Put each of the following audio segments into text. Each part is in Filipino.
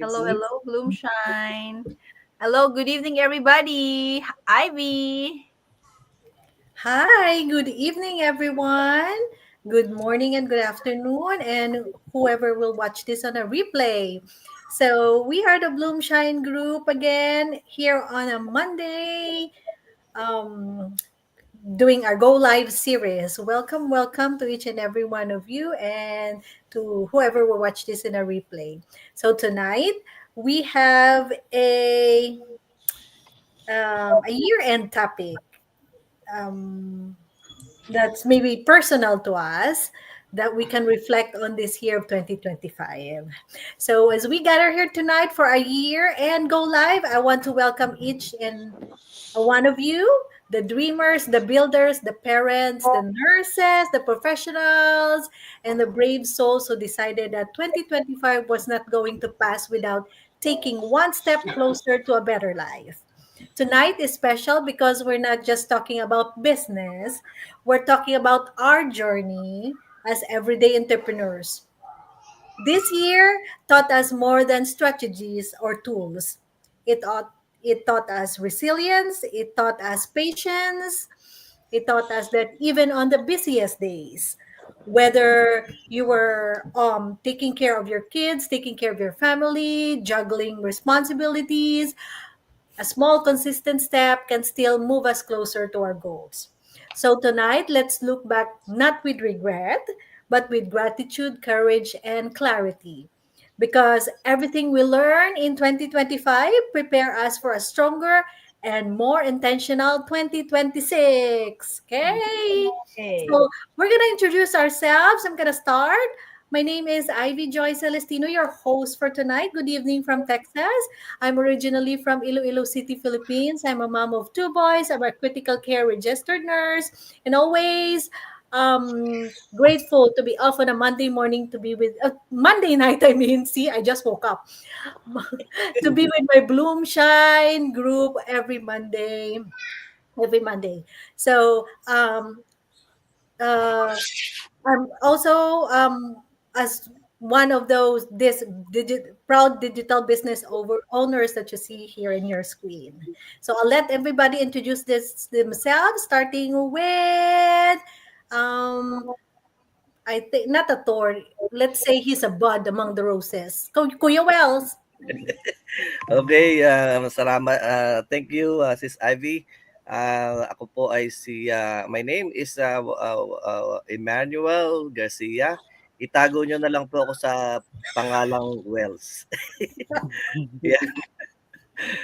Hello, hello, Bloomshine. Hello, good evening, everybody. Ivy. Hi, good evening, everyone. Good morning and good afternoon, and whoever will watch this on a replay. So, we are the Bloomshine Group again here on a Monday, um, doing our Go Live series. Welcome, welcome to each and every one of you, and to whoever will watch this in a replay. So, tonight we have a year end topic. Um, that's maybe personal to us that we can reflect on this year of 2025. So, as we gather here tonight for a year and go live, I want to welcome each and one of you, the dreamers, the builders, the parents, the nurses, the professionals, and the brave souls who decided that 2025 was not going to pass without taking one step closer to a better life. Tonight is special because we're not just talking about business, we're talking about our journey as everyday entrepreneurs. This year taught us more than strategies or tools. It taught us resilience, it taught us patience, it taught us that even on the busiest days, whether you were taking care of your kids, taking care of your family, juggling responsibilities, a small, consistent step can still move us closer to our goals. So, tonight, let's look back not with regret, but with gratitude, courage, and clarity. Because everything we learn in 2025 prepare us for a stronger and more intentional 2026. Okay. Hey. So, we're going to introduce ourselves. I'm going to start. My name is Ivy Joy Celestino, your host for tonight. Good evening from Texas. I'm originally from Iloilo City, Philippines. I'm a mom of two boys. I'm a critical care registered nurse, and always grateful to be off on a Monday morning to be with Monday night. I mean, see, I just woke up to be with my Bloom Shine group every Monday. Every Monday. So uh, I'm also as one of those proud digital business owners that you see here in your screen. So I'll let everybody introduce themselves, starting with um, I think not a thorn. Let's say he's a bud among the roses. Kuya Wells. Okay, salamat. Thank you, Sis Ivy. Ako po ay my name is Emmanuel Garcia. Itago nyo na lang po ako sa pangalang Wells. Yeah.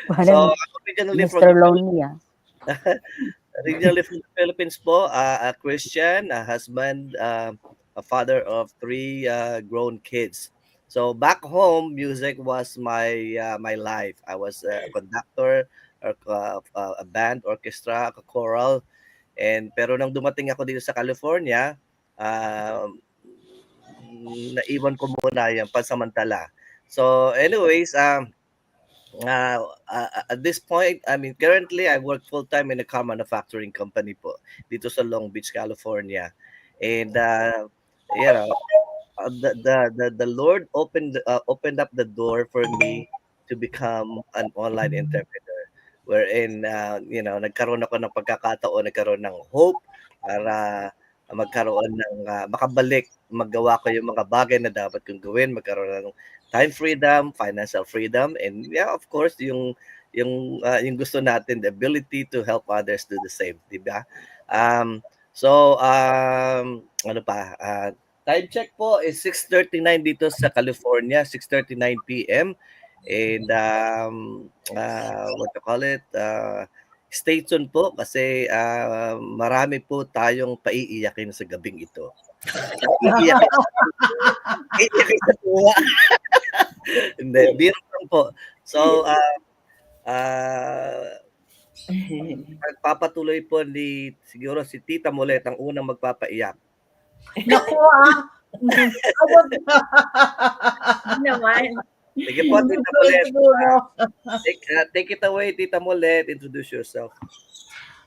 So, Parang ako originally from Mr. Lonely, originally from the Philippines po, a Christian, a husband, a father of three grown kids. So back home, music was my life. I was a conductor, or a band, orchestra, a choral, and pero nang dumating ako dito sa California, um, naiwan ko muna yan pansamantala. So anyways, at this point, I mean, currently I work full time in a car manufacturing company po dito sa Long Beach, California, and you know, the Lord opened up the door for me to become an online entrepreneur, wherein nagkaroon ako ng pagkakataon, nagkaroon ng hope para magkaroon ng makabalik, magawa ko yung mga bagay na dapat kong gawin, magkaroon ng time freedom, financial freedom, and yeah, of course, yung gusto natin, the ability to help others do the same, di ba? Ano pa? Time check po is 6:39 dito sa California, 6:39 p.m. And what you call it? Stay tuned po kasi marami po tayong paiiyakin sa gabing ito. Iiyakin, iiyakin sa tuwa. Hindi, biro lang po. So, magpapatuloy po siguro si Tita Molet ang unang magpapaiyak. Naku Naman. Sige po, Tita Molet. Take it away, Tita Molet. Introduce yourself.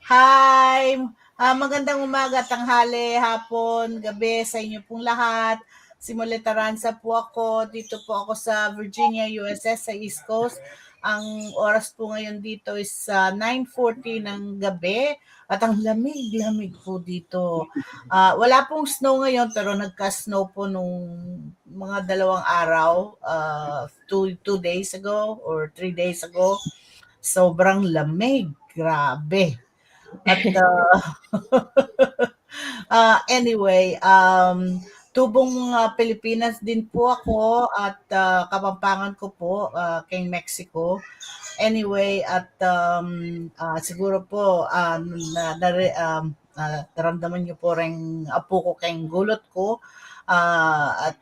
Hi! Magandang umaga, tanghali, hapon, gabi sa inyo pong lahat. Simuleta Taranza po ako. Dito po ako sa Virginia, USS sa East Coast. Ang oras po ngayon dito is 9:40 ng gabi at ang lamig-lamig po dito. Wala pong snow ngayon pero nagka-snow po nung mga 2 araw, 2 days ago or 3 days ago. Sobrang lamig. Grabe. At anyway, tubong Pilipinas din po ako at Kapampangan ko po kay Mexico. Anyway, at siguro po naramdaman niyo po rin apo ko kayong gulot ko. At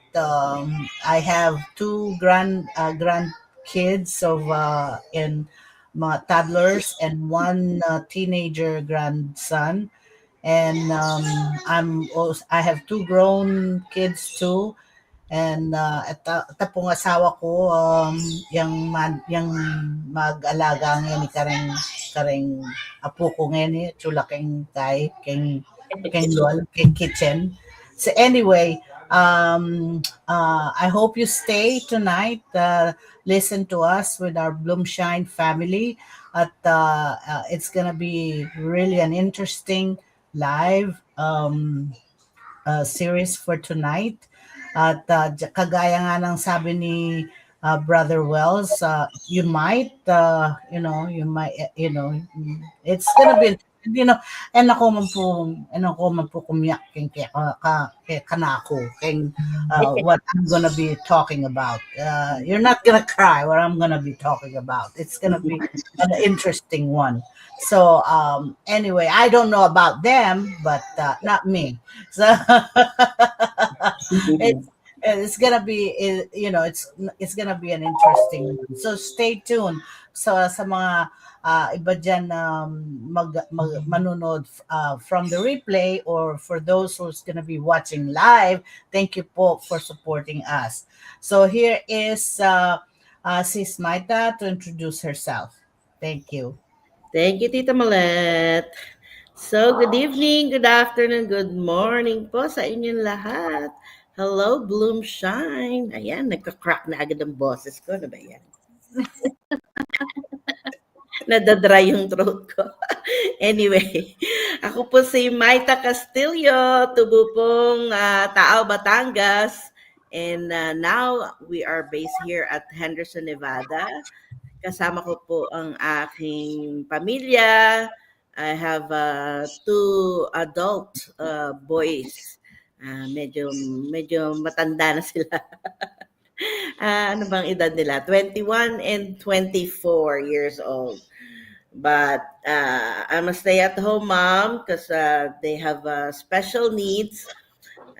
I have 2 grandkids of in mga toddlers and 1 teenager grandson. And I have 2 grown kids too. And ito pong asawa ko, yung mag-alaga ngayon ni kareng apo ko ngayon chula kay Lol, kay kitchen. So anyway, I hope you stay tonight. Listen to us with our Bloomshine family. At it's gonna be really an interesting live series for tonight. At kagaya nga ng sabi ni Brother Wells, you might, it's gonna be, and ako man po kumiyak kanako, what I'm gonna be talking about. You're not gonna cry what I'm gonna be talking about. It's gonna be an interesting one. So anyway, I don't know about them, but not me. So it's gonna be, it's gonna be an interesting one. So stay tuned. So sa mga iba dyan manunod from the replay, or for those who's gonna be watching live, thank you po for supporting us. So here is Sis Maita to introduce herself. Thank you. Thank you, Tita Malet. So, good evening, good afternoon, good morning po sa inyong lahat. Hello, Bloomshine. Ayan, nagka-crack na agad ang boses ko. Ano ba yan? Nadadry yung throat ko. Anyway, ako po si Maita Castillo, tubo pong Tao, Batangas. And now, we are based here at Henderson, Nevada. Kasama ko po ang aking pamilya. I have 2 adult boys. Medyo matanda na sila. Ano bang edad nila? 21 and 24 years old. But I'm a stay-at-home mom because they have special needs.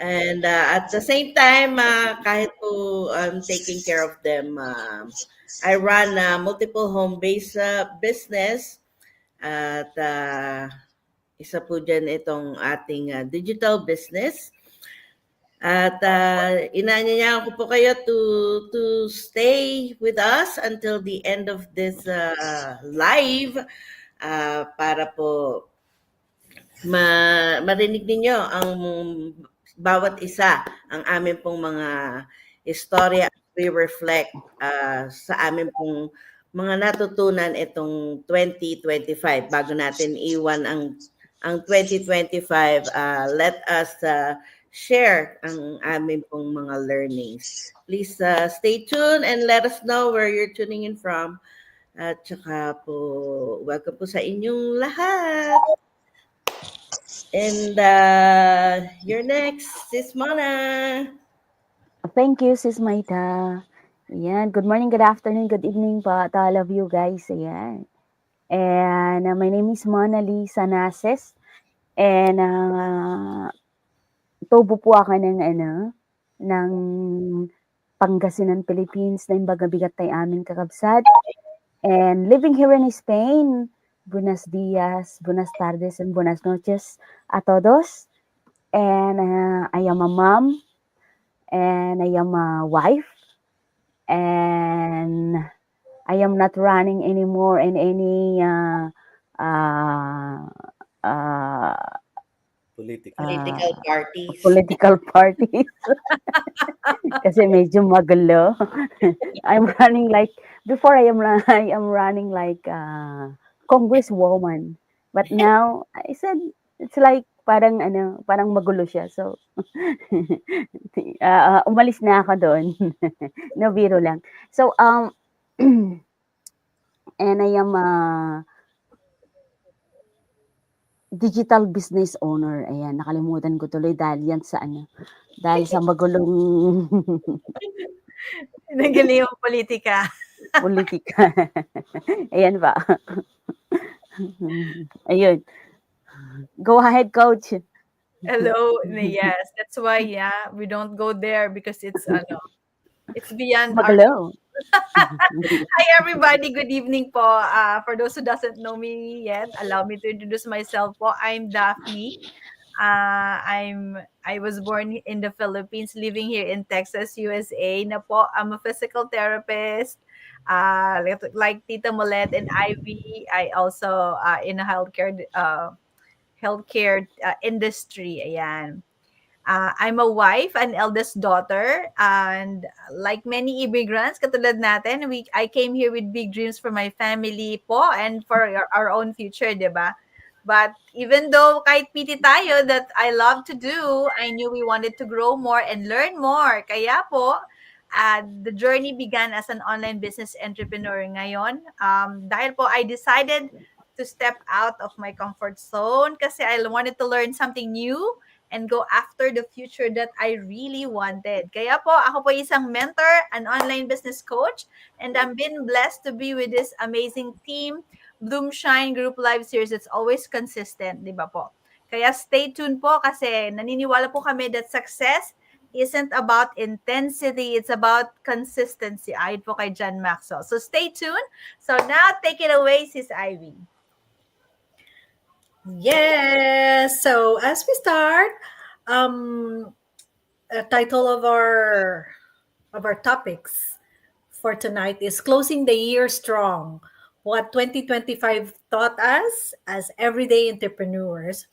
And at the same time, kahit po I'm taking care of them, I run a multiple home-based business. At isa po dyan itong ating digital business. At inanyaya ko po kayo to stay with us until the end of this live para po marinig ninyo ang bawat isa ang amin pong mga istorya. We reflect sa amin pong mga natutunan itong 2025. Bago natin iwan ang 2025, let us share ang amin pong mga learnings. Please stay tuned and let us know where you're tuning in from. At saka po, welcome po sa inyong lahat. And you're next, Sis Mona. Thank you, Sis Maita. Ayan. Good morning, good afternoon, good evening po to all of you guys. Ayan. And my name is Mona Lee Sanases. And tubo po ako ng Pangasinan, Philippines, na imbaga bigat tayo aming kakabsat. And living here in Spain, buenos días, buenas tardes, and buenas noches a todos. And I am a mom, and I am a wife, and I am not running anymore in any Political. Political parties. political parties. Kasi medyo magulo. I'm running like before I am running like congresswoman. But now I said it's like parang magulo siya. So umalis na ako doon. No biro lang. So and I am a digital business owner. Ayan, nakalimutan ko tuloy dahil sa magulong Nagaling yung politika. politika. Ayan ba? Ayun. Go ahead, coach. Hello. Yes, that's why we don't go there because it's beyond our. Magulo. Hi everybody, good evening po. For those who doesn't know me yet, allow me to introduce myself po. I'm Daphne. I was born in the Philippines, living here in Texas, USA. Na po, I'm a physical therapist. Like Tita Molet and Ivy, I also in a healthcare industry. Ayan. I'm a wife, an eldest daughter, and like many immigrants, katulad natin, I came here with big dreams for my family po and for our own future, di ba? But even though kahit PT tayo that I love to do, I knew we wanted to grow more and learn more. Kaya po, the journey began as an online business entrepreneur ngayon. Dahil po I decided to step out of my comfort zone kasi I wanted to learn something new and go after the future that I really wanted. Kaya po, ako po isang mentor, an online business coach, and I'm been blessed to be with this amazing team, Bloom Shine Group Live Series. It's always consistent, di ba po? Kaya stay tuned po kasi naniniwala po kami that success isn't about intensity, it's about consistency. Ayon po kay John Maxwell. So stay tuned. So now, take it away, Sis Ivy. Yes. So as we start, a title of our topics for tonight is Closing the Year Strong. What 2025 taught us as everyday entrepreneurs.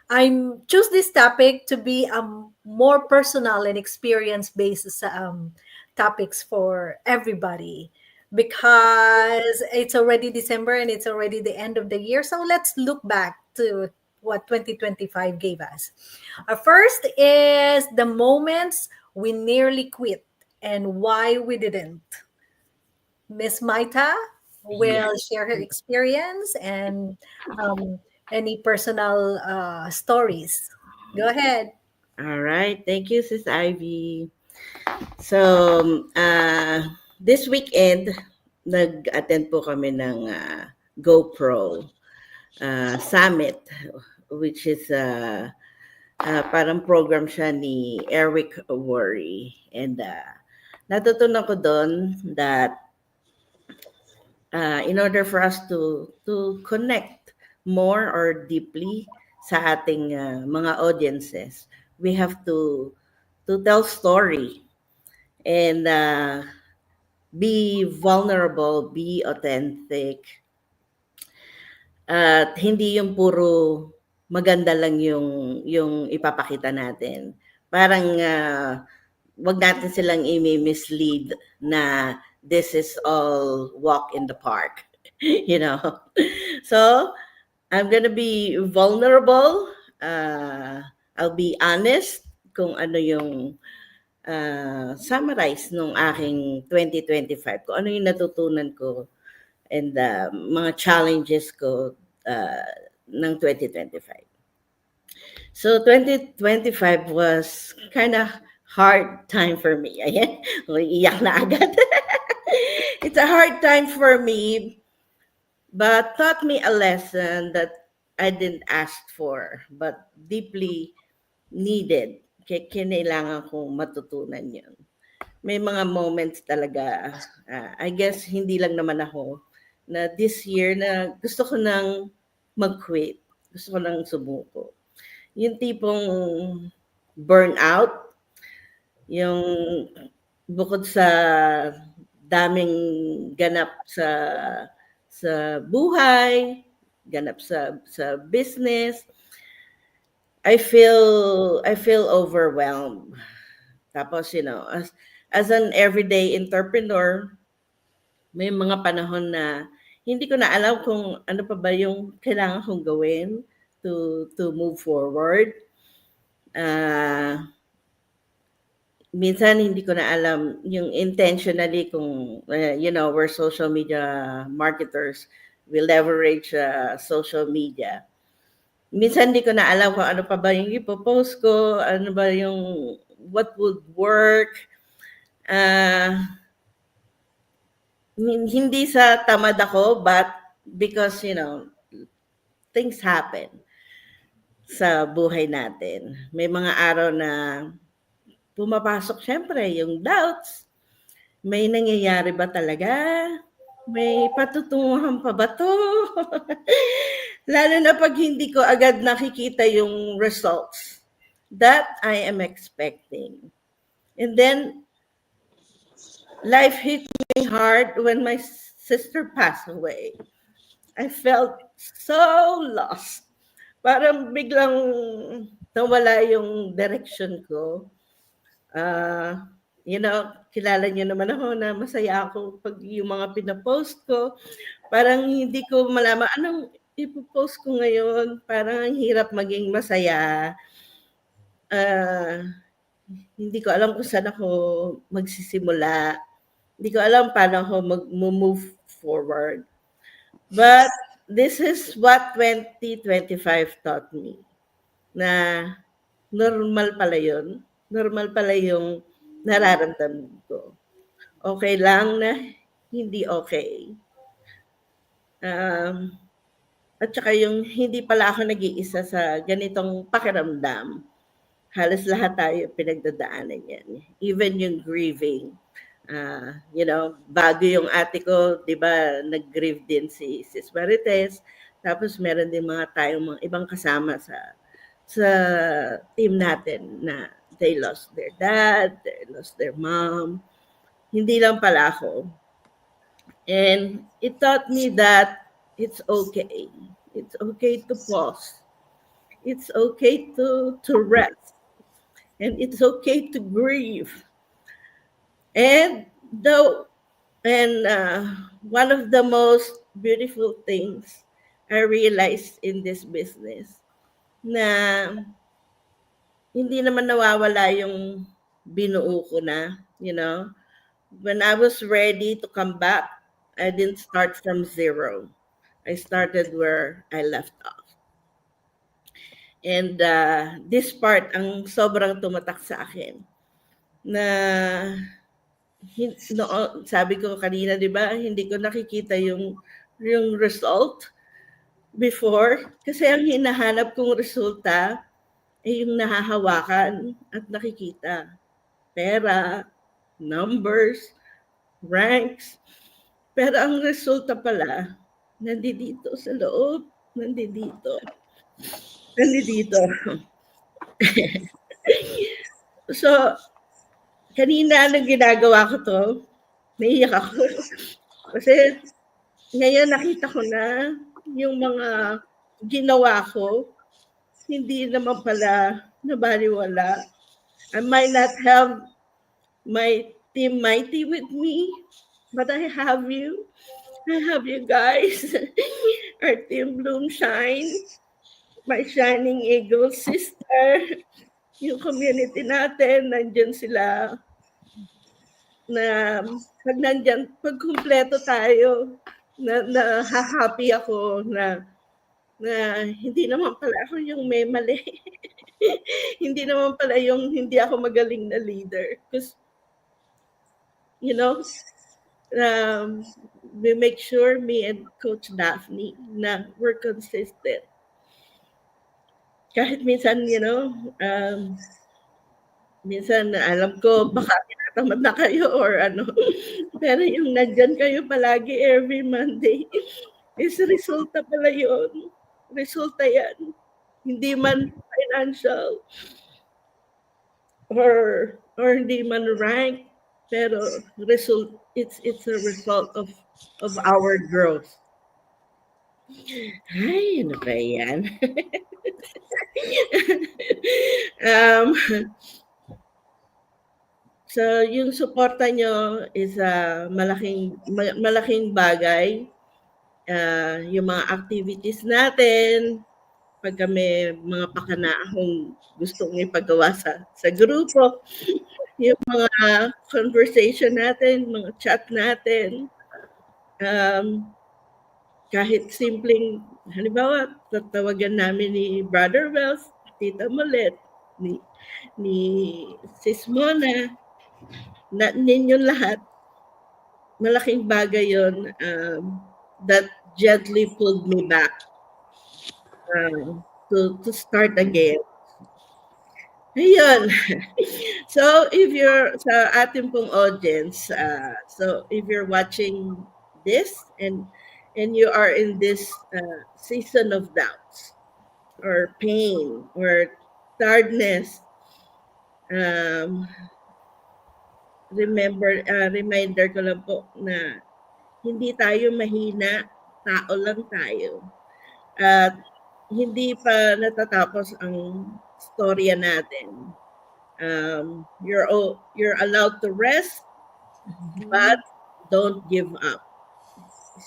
I choose this topic to be more personal and experience-based topics for everybody because it's already December and it's already the end of the year. So let's look back to what 2025 gave us. First is the moments we nearly quit and why we didn't. Miss Maita will share her experience and any personal stories. Go ahead. All right. Thank you, Sis Ivy. So, this weekend, nag-attend po kami ng GoPro Summit, which is parang program siya ni Eric Worre. And natutunan ko doon that in order for us to connect more or deeply sa ating mga audiences, we have to tell story and be vulnerable, be authentic. At hindi yung puro maganda lang yung ipapakita natin. Parang wag natin silang i-mislead na this is all walk in the park, you know. So, I'm gonna be vulnerable. I'll be honest kung ano yung summarize nung aking 2025, kung ano yung natutunan ko and mga challenges ko ng 2025. So 2025 was kind of hard time for me. Ayan, iyak na agad. It's a hard time for me, but taught me a lesson that I didn't ask for, but deeply needed. Kinailangan kong matutunan yun. May mga moments talaga, I guess hindi lang naman ako, na this year na gusto ko nang mag-quit. Gusto ko nang sumuko. Yung tipong burnout, yung bukod sa daming ganap sa buhay, ganap sa business, I feel overwhelmed. Tapos, as an everyday entrepreneur, may mga panahon na hindi ko na alam kung ano pa ba yung kailangan kong gawin to move forward. Minsan hindi ko na alam yung intentionally kung, we're social media marketers, we leverage social media. Minsan hindi ko na alam kung ano pa ba yung ipopost ko, ano ba yung what would work. Hindi sa tamad ako, but because, things happen sa buhay natin. May mga araw na pumapasok syempre yung doubts. May nangyayari ba talaga? May patutunguhan pa ba to? Lalo na pag hindi ko agad nakikita yung results that I am expecting. And then, life hit me hard when my sister passed away. I felt so lost. Parang biglang nawala yung direction ko. Kilala niyo naman ako na masaya ako pag yung mga pinapost ko. Parang hindi ko malaman anong ipopost ko ngayon. Parang ang hirap maging masaya. Hindi ko alam kung saan ako magsisimula. Hindi ko alam paano ako mag-move forward. But this is what 2025 taught me. Na normal pala yun. Normal pala yung nararamdaman ko. Okay lang na hindi okay. At saka yung hindi pala ako nag-iisa sa ganitong pakiramdam. Halos lahat tayo pinagdadaanan yan. Even yung grieving. Bago yung ate ko, di ba, nag-grieve din si Sis Marites. Tapos meron din tayong mga ibang kasama sa team natin na they lost their dad, they lost their mom. Hindi lang pala ako. And it taught me that it's okay. It's okay to pause. It's okay to rest. And it's okay to grieve. And one of the most beautiful things I realized in this business na hindi naman nawawala yung binuo ko na, When I was ready to come back, I didn't start from zero. I started where I left off. And this part ang sobrang tumatak sa akin. Na sabi ko kanina, di ba, hindi ko nakikita yung result before. Kasi ang hinahanap kong resulta ay yung nahahawakan at nakikita. Pera, numbers, ranks. Pero ang resulta pala, nandito sa loob, nandito. So, kanina nang ginagawa ko to, naiyak ako. Kasi ngayon nakita ko na yung mga ginawa ko, hindi naman pala nabaliwala. I might not have my team mighty with me, but I have you. I have you guys. Our team Bloom Shine, my Shining Eagle sister, yung community natin, nandyan sila. Na pag kumpleto tayo, na happy ako na hindi naman pala ako yung may mali. Hindi naman pala yung hindi ako magaling na leader. Because, we make sure, me and Coach Daphne, na we're consistent. Kahit minsan, minsan alam ko baka tinatamad na kayo or ano. Pero yung nandyan kayo palagi every Monday, is resulta pala yun. Resulta yan. Hindi man financial or hindi man rank, pero it's a result of our growth. Ay, ano ba yan? um, so, yung suporta nyo is malaking bagay. Yung mga activities natin, pag kami mga pakanaahong gustong ipagawa sa grupo, yung mga conversation natin, mga chat natin, kahit simpleng, halimbawa, tatawagan namin ni Brother Wells, Tita Molet, ni Sis Mona, ninyong lahat, malaking bagay yon that gently pulled me back to start again. Ayun. So, if you're sa ating pong audience, so if you're watching this and you are in this season of doubts or pain or tiredness, reminder ko lang po na hindi tayo mahina, tao lang tayo. At hindi pa natatapos ang storya natin. You're allowed to rest, but don't give up.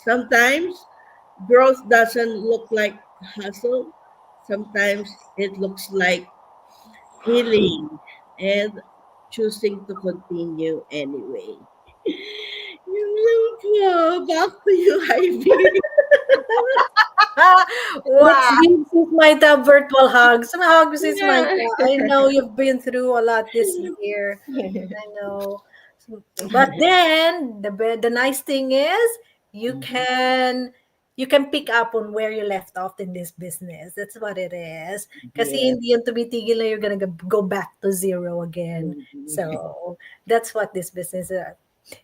Sometimes growth doesn't look like hustle. Sometimes it looks like healing and choosing to continue anyway. Yun lang po. Back to you, Ivy. Let's give Sis Maita virtual hugs. Some hugs, Sis Maita. I know you've been through a lot this year. I know. But then the nice thing is you can pick up on where you left off in this business. That's what it is. Kasi hindi yung tumitigil na you're gonna go back to zero again. So that's what this business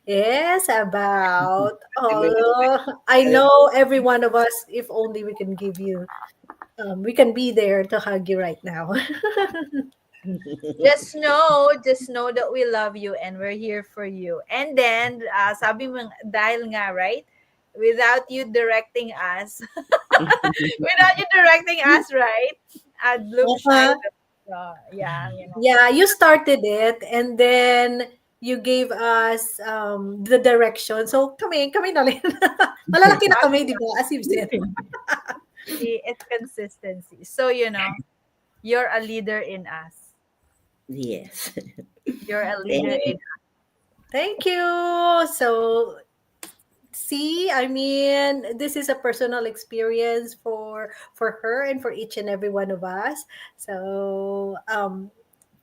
is about. I know every one of us, if only we can give you, we can be there to hug you right now. Just know that we love you and we're here for you. And then, sabi mo, dahil nga, right? Without you directing us, right? Looks like, Yeah, you started it, and then you gave us the direction. So kami na rin. Malalaki na kami, di ba? As you've said. it's consistency. So, you're a leader in us. Yes. You're a leader in us. Thank you. So, see, I mean, this is a personal experience for her and for each and every one of us. So,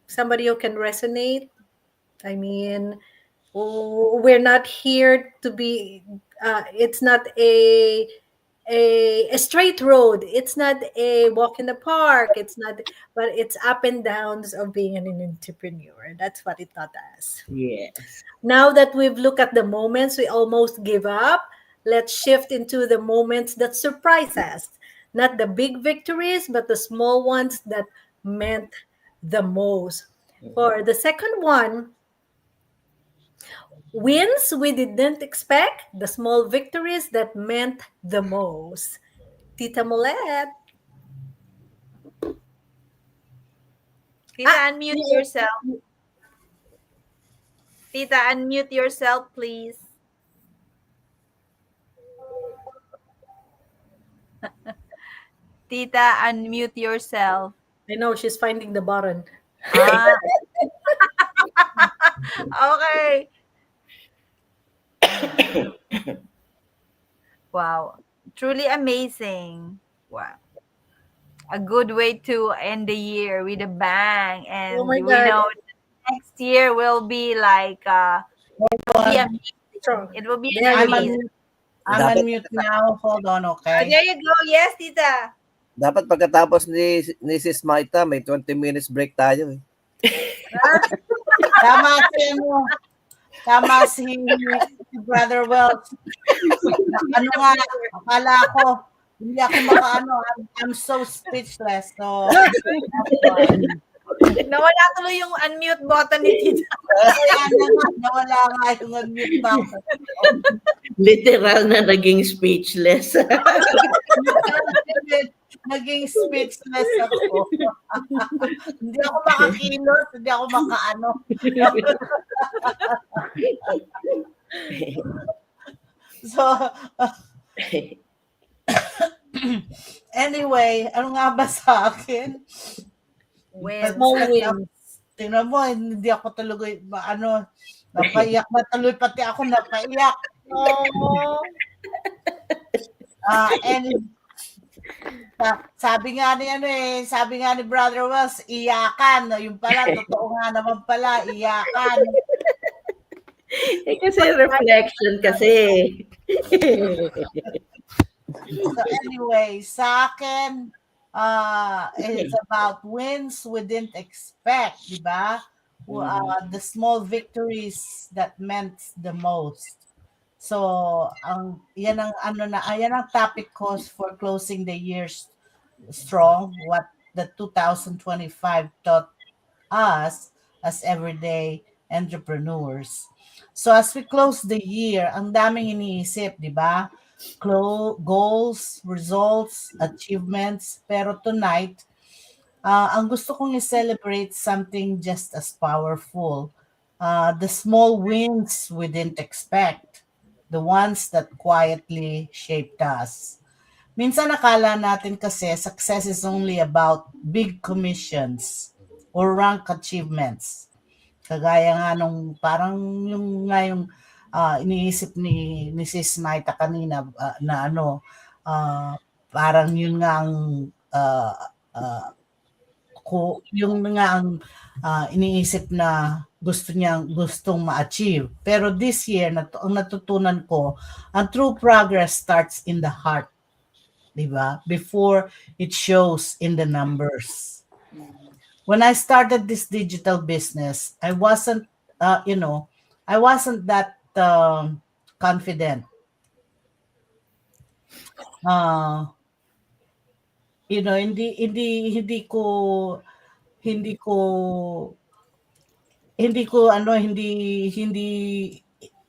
somebody who can resonate. I mean, we're not here to be. It's not a straight road. It's not a walk in the park. It's not, but it's up and downs of being an entrepreneur. That's what it taught us. Yes. Now that we've looked at the moments we almost give up, let's shift into the moments that surprise us. Not the big victories, but the small ones that meant the most. For the second one, wins we didn't expect, the small victories that meant the most. Tita Molet. Tita, unmute yourself. Tita, unmute yourself, please. Tita, unmute yourself. I know, she's finding the button. Okay. Wow. Truly amazing. Wow. A good way to end the year with a bang. And Oh my we God. know next year will be like, it will be amazing. It will be There you amazing. I'm on mute now. Hold on, Oh, okay? there you go. Yes, Tita. Dapat pagkatapos ni Sis Maita, may 20 minutes break tayo. Tama si Brother Wells. Akala ko, hindi ako I'm so speechless. So, Nawala tuloy yung unmute button ni Tita. nawala nga yung unmute button. Literal na naging speechless. naging speechless ako. Hindi ako makakilos, hindi ako makaano. So, anyway, ano nga ba sa akin? Wins. Small wins. Tingnan mo, hindi ako tuloy, napaiyak na tuloy, pati ako napaiyak. Oh. And sabi nga ni Brother Wells, iyakan. Yung pala, totoo nga naman pala, iyakan. Kasi reflection kasi. So anyway, sa akin, it's about wins we didn't expect, di ba? The small victories that meant the most. So, yan ang topic ko for closing the year strong, what the 2025 taught us as everyday entrepreneurs. So as we close the year, ang daming iniisip, di ba? Goals, results, achievements. Pero tonight, ang gusto kong i-celebrate something just as powerful. The small wins we didn't expect. The ones that quietly shaped us. Minsan nakala natin kasi success is only about big commissions or rank achievements. Kagaya nga nung parang yung iniisip ni Mrs. Maita kanina na parang yun nga ang iniisip na gustong ma-achieve. Pero this year, ang natutunan ko, ang true progress starts in the heart. Diba? Before it shows in the numbers. When I started this digital business, I wasn't that confident.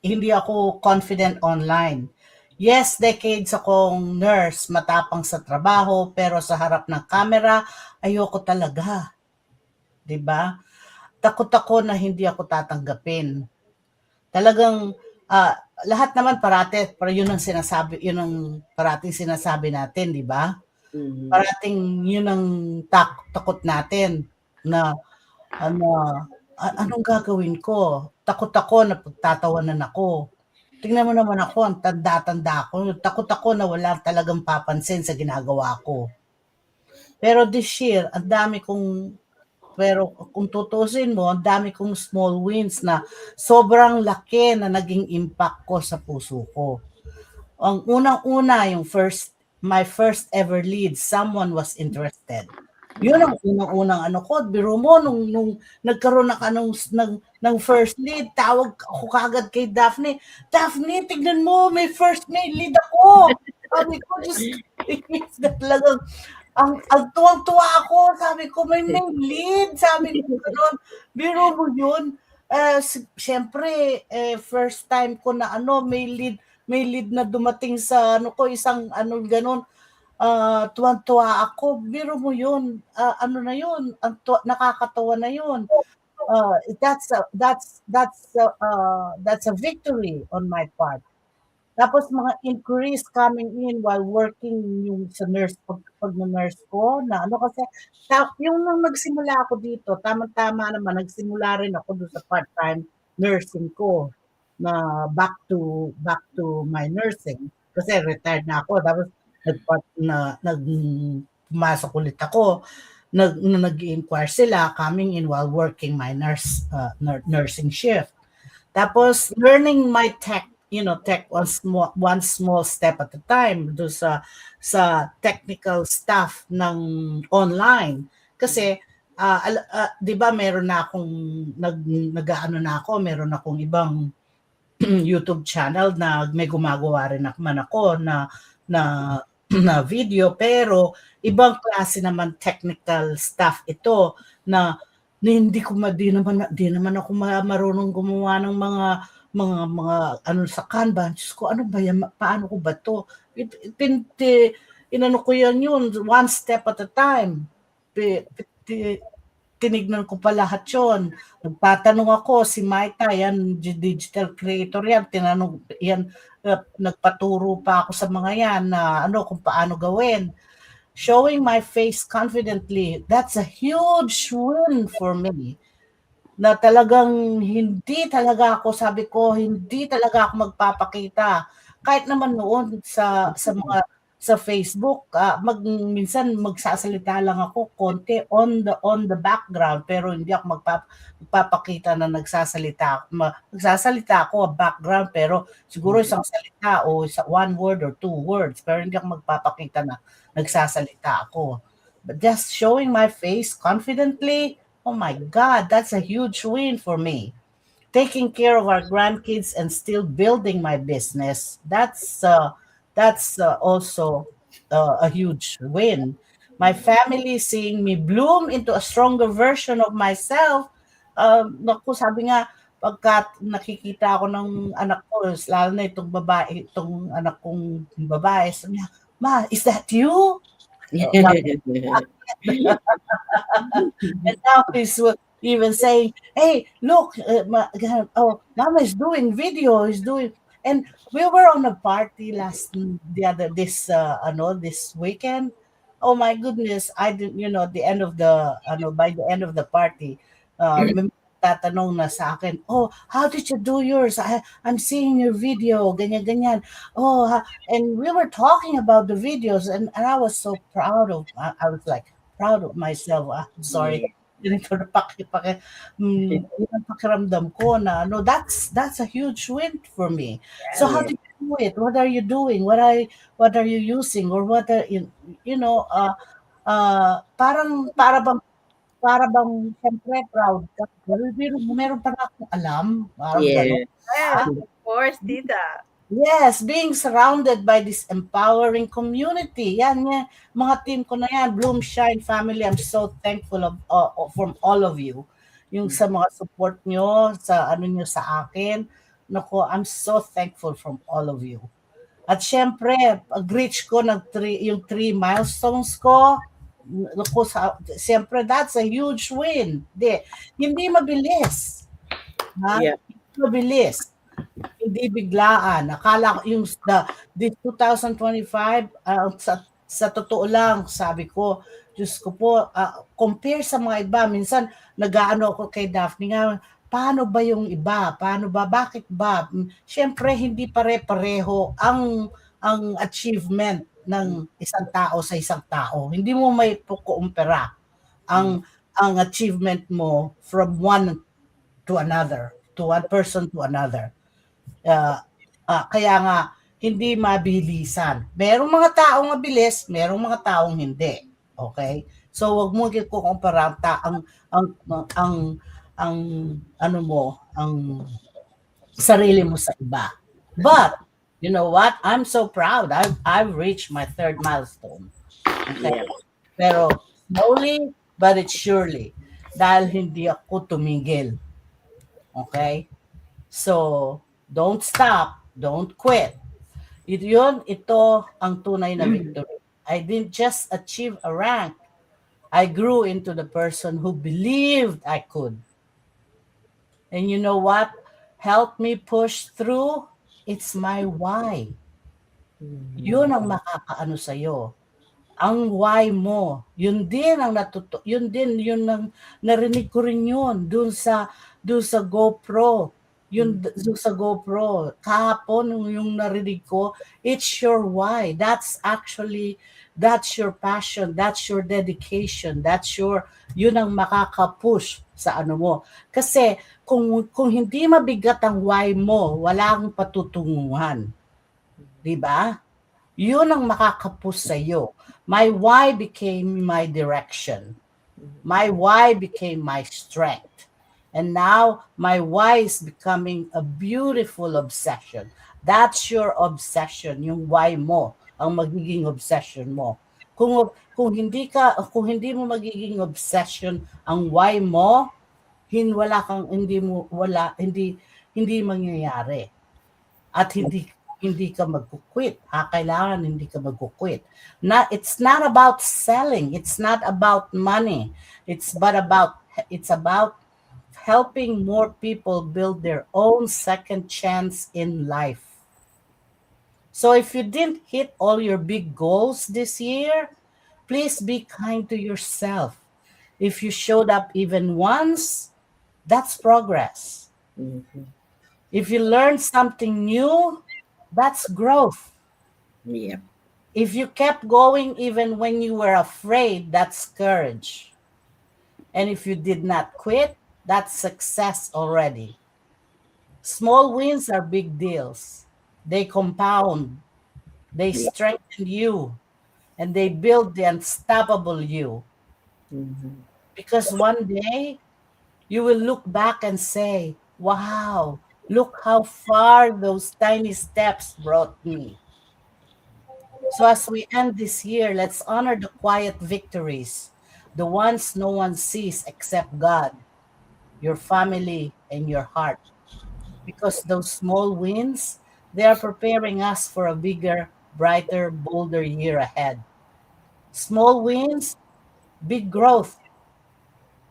Hindi ako confident online. Yes, decades akong nurse, matapang sa trabaho, pero sa harap ng camera, ayoko talaga. 'Di ba? Takot ako na hindi ako tatanggapin. Talagang lahat naman pero yun ang parating sinasabi natin, 'di ba? Parating yun ang takot natin na anong gagawin ko? Takot ako na pagtatawanan ako. Tingnan mo naman ako, ang tanda-tanda ko. Takot ako na wala talagang papansin sa ginagawa ko. Pero this year, pero kung tutusin mo, ang dami kong small wins na sobrang laki na naging impact ko sa puso ko. Ang unang-una, my first ever lead, someone was interested. Yun ang unang-unang ko. Biro mo, nung nagkaroon ng first lead, tawag ako kagad kay Daphne. Daphne, tignan mo, may lead ako. Sabi ko, just talagang, ang tuwang-tuwa ako. Sabi ko, may lead. Sabi ko, gano'n. Biro mo yun. Siyempre, first time ko na may lead na dumating sa isang gano'n. Tuwan-tuwa ako. Biro mo yun. Na yun? Nakakatawa na yun. That's a victory on my part. Tapos mga inquiries coming in while working yung sa nurse, pag nurse ko, kasi yung nang nagsimula ako dito, tama-tama naman, nagsimula rin ako doon sa part-time nursing ko na back to my nursing kasi retired na ako. Tapos pumasok ulit ako, nag-inquire sila coming in while working my nursing shift. Tapos learning my tech one small step at a time do sa technical stuff ng online. Kasi 'di ba meron na akong meron akong ibang YouTube channel na may gumagawa rin ako na video, pero ibang klase naman technical stuff ito na di naman ako marunong gumawa ng mga sa Canva. Diyos ko, ano ba yan? Paano ko ba to? inano ko yun, one step at a time. Tinignan ko pa lahat yun. Nagtatanong ako, si Maita, yan, digital creator yan, tinanong, yan, nagpaturo pa ako sa mga yan na kung paano gawin. Showing my face confidently, that's a huge win for me. Na talagang hindi talaga ako, sabi ko, hindi talaga ako magpapakita. Kahit naman noon sa mga sa Facebook, minsan magsasalita lang ako konti on the background, pero hindi ako magpapakita na nagsasalita. Magsasalita ako background, pero siguro isang salita o one word or two words, pero hindi ako magpapakita na nagsasalita ako. But just showing my face confidently, oh my God, that's a huge win for me. Taking care of our grandkids and still building my business, that's also a huge win. My family seeing me bloom into a stronger version of myself. Naku, sabi nga, pagka nakikita ako ng anak ko, lalo na itong babae, itong anak kong babae, sabi niya, Ma, is that you? And now he's even saying, hey, look, Mama is doing video, and we were on a party this weekend. Oh my goodness, I didn't, the end of by the end of the party, tatanong na sa akin, oh, how did you do yours? I'm seeing your video, ganyan. Oh, and we were talking about the videos, and I was so proud of, I was like, proud of myself. Sorry. Ganito na pakiramdam ko na that's a huge win for me. So how do you do it? What are you doing? What are you using? Or what are para bang siyempre proud ka. Meron pa na akong alam. Yeah. Yes, of course, tita. Yes, being surrounded by this empowering community. Yan, mga team ko na yan, Bloom Shine family. I'm so thankful from all of you. Yung sa mga support nyo, sa nyo sa akin. Nako, I'm so thankful from all of you. At syempre, pag-reach ko yung 3 milestones ko, nako, syempre, that's a huge win. Hindi mabilis. Yeah. Hindi mabilis. Hindi biglaan. Akala ko this 2025, sa totoo lang, sabi ko, Diyos ko po, compare sa mga iba, minsan nag-aano ako kay Daphne nga, paano ba yung iba? Paano ba? Bakit ba? Siyempre, hindi pare-pareho ang achievement ng isang tao sa isang tao. Hindi mo may kukumpara ang achievement mo from one to another, to one person to another. Kaya nga, hindi mabilisan. Merong mga taong mabilis, merong mga taong hindi. Okay? So, wag mo kukumpara ang sarili mo sa iba. But, you know what? I'm so proud. I've reached my 3rd milestone. Okay? Pero, slowly, but it's surely. Dahil hindi ako tumigil. Okay? So, don't stop. Don't quit. Ito ang tunay na victory. I didn't just achieve a rank. I grew into the person who believed I could. And you know what? Helped me push through. It's my why. Yun ang makakaano sa'yo. Ang why mo. Yun din ang yun ang narinig ko rin yun dun sa GoPro. Yun sa GoPro. Kahapon yung narinig ko, it's your why. That's your passion. That's your dedication. Yun ang makaka-push sa ano mo. Kasi kung hindi mabigat ang why mo, wala kang patutunguhan. Diba? Yun ang makaka-push sa'yo. My why became my direction. My why became my strength. And now, my why is becoming a beautiful obsession. That's your obsession, yung why mo, ang magiging obsession mo. Kung hindi mo magiging obsession ang why mo, hindi mangyayari. At hindi ka magkukwit. Kailangan hindi ka magkukwit. It's not about selling. It's not about money. It's about helping more people build their own second chance in life. So if you didn't hit all your big goals this year, please be kind to yourself. If you showed up even once, that's progress. Mhm. If you learned something new, that's growth. Yep. If you kept going even when you were afraid, that's courage. And if you did not quit, that's success already. Small wins are big deals. They compound, they Yep. strengthen you, and they build the unstoppable you. Mhm. Because one day you will look back and say, wow, look how far those tiny steps brought me. So, as we end this year, let's honor the quiet victories, the ones no one sees except God, your family, and your heart. Because those small wins, they are preparing us for a bigger, brighter, bolder year ahead. Small wins, big growth.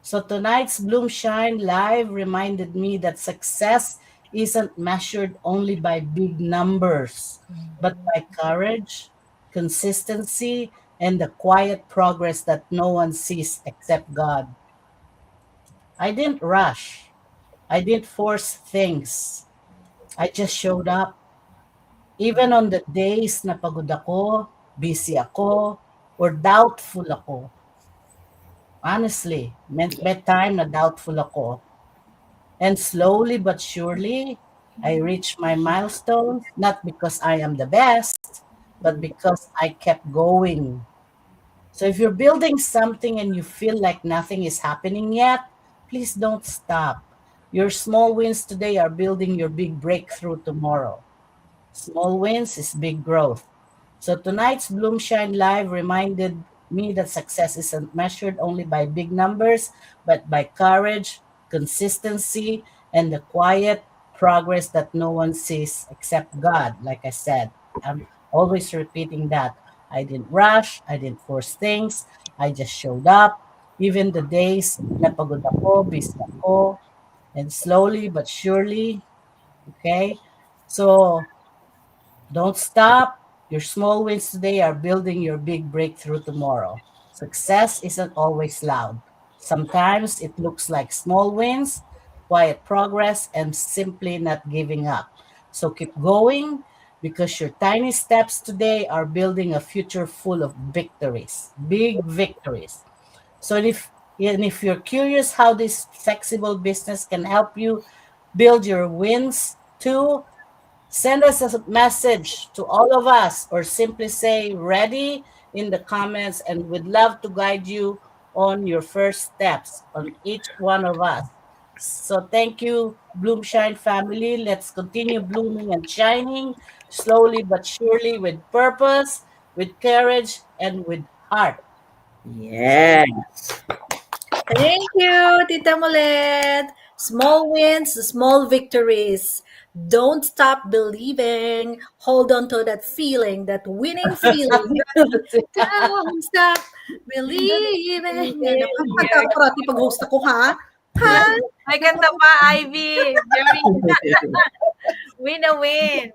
So tonight's Bloom Shine Live reminded me that success isn't measured only by big numbers, but by courage, consistency, and the quiet progress that no one sees except God. I didn't rush. I didn't force things. I just showed up. Even on the days na pagod ako, busy ako, or doubtful ako. Honestly, may time na doubtful ako. And slowly but surely, I reached my milestones, not because I am the best, but because I kept going. So if you're building something and you feel like nothing is happening yet, please don't stop. Your small wins today are building your big breakthrough tomorrow. Small wins is big growth. So tonight's Bloom Shine Live reminded me that success isn't measured only by big numbers, but by courage, consistency, and the quiet progress that no one sees except God. Like I said, I'm always repeating that. I didn't rush, I didn't force things, I just showed up. Even the days na pagod ako, busy ako, and slowly but surely, okay? So don't stop. Your small wins today are building your big breakthrough tomorrow. Success isn't always loud. Sometimes it looks like small wins, quiet progress, and simply not giving up. So keep going because your tiny steps today are building a future full of victories, big victories. So if you're curious how this flexible business can help you build your wins too, send us a message to all of us or simply say ready in the comments, and we'd love to guide you on your first steps on each one of us. So thank you, Bloom Shine family. Let's continue blooming and shining slowly but surely with purpose, with courage, and with heart. Yeah. Thank you, Tita Molet. Small wins, small victories. Don't stop believing. Hold on to that feeling, that winning feeling. Don't stop believing. Yan, napapanta ako parati pag-host ako, ha? Ha? May kanta pa, Ivy. Jerry, win a win.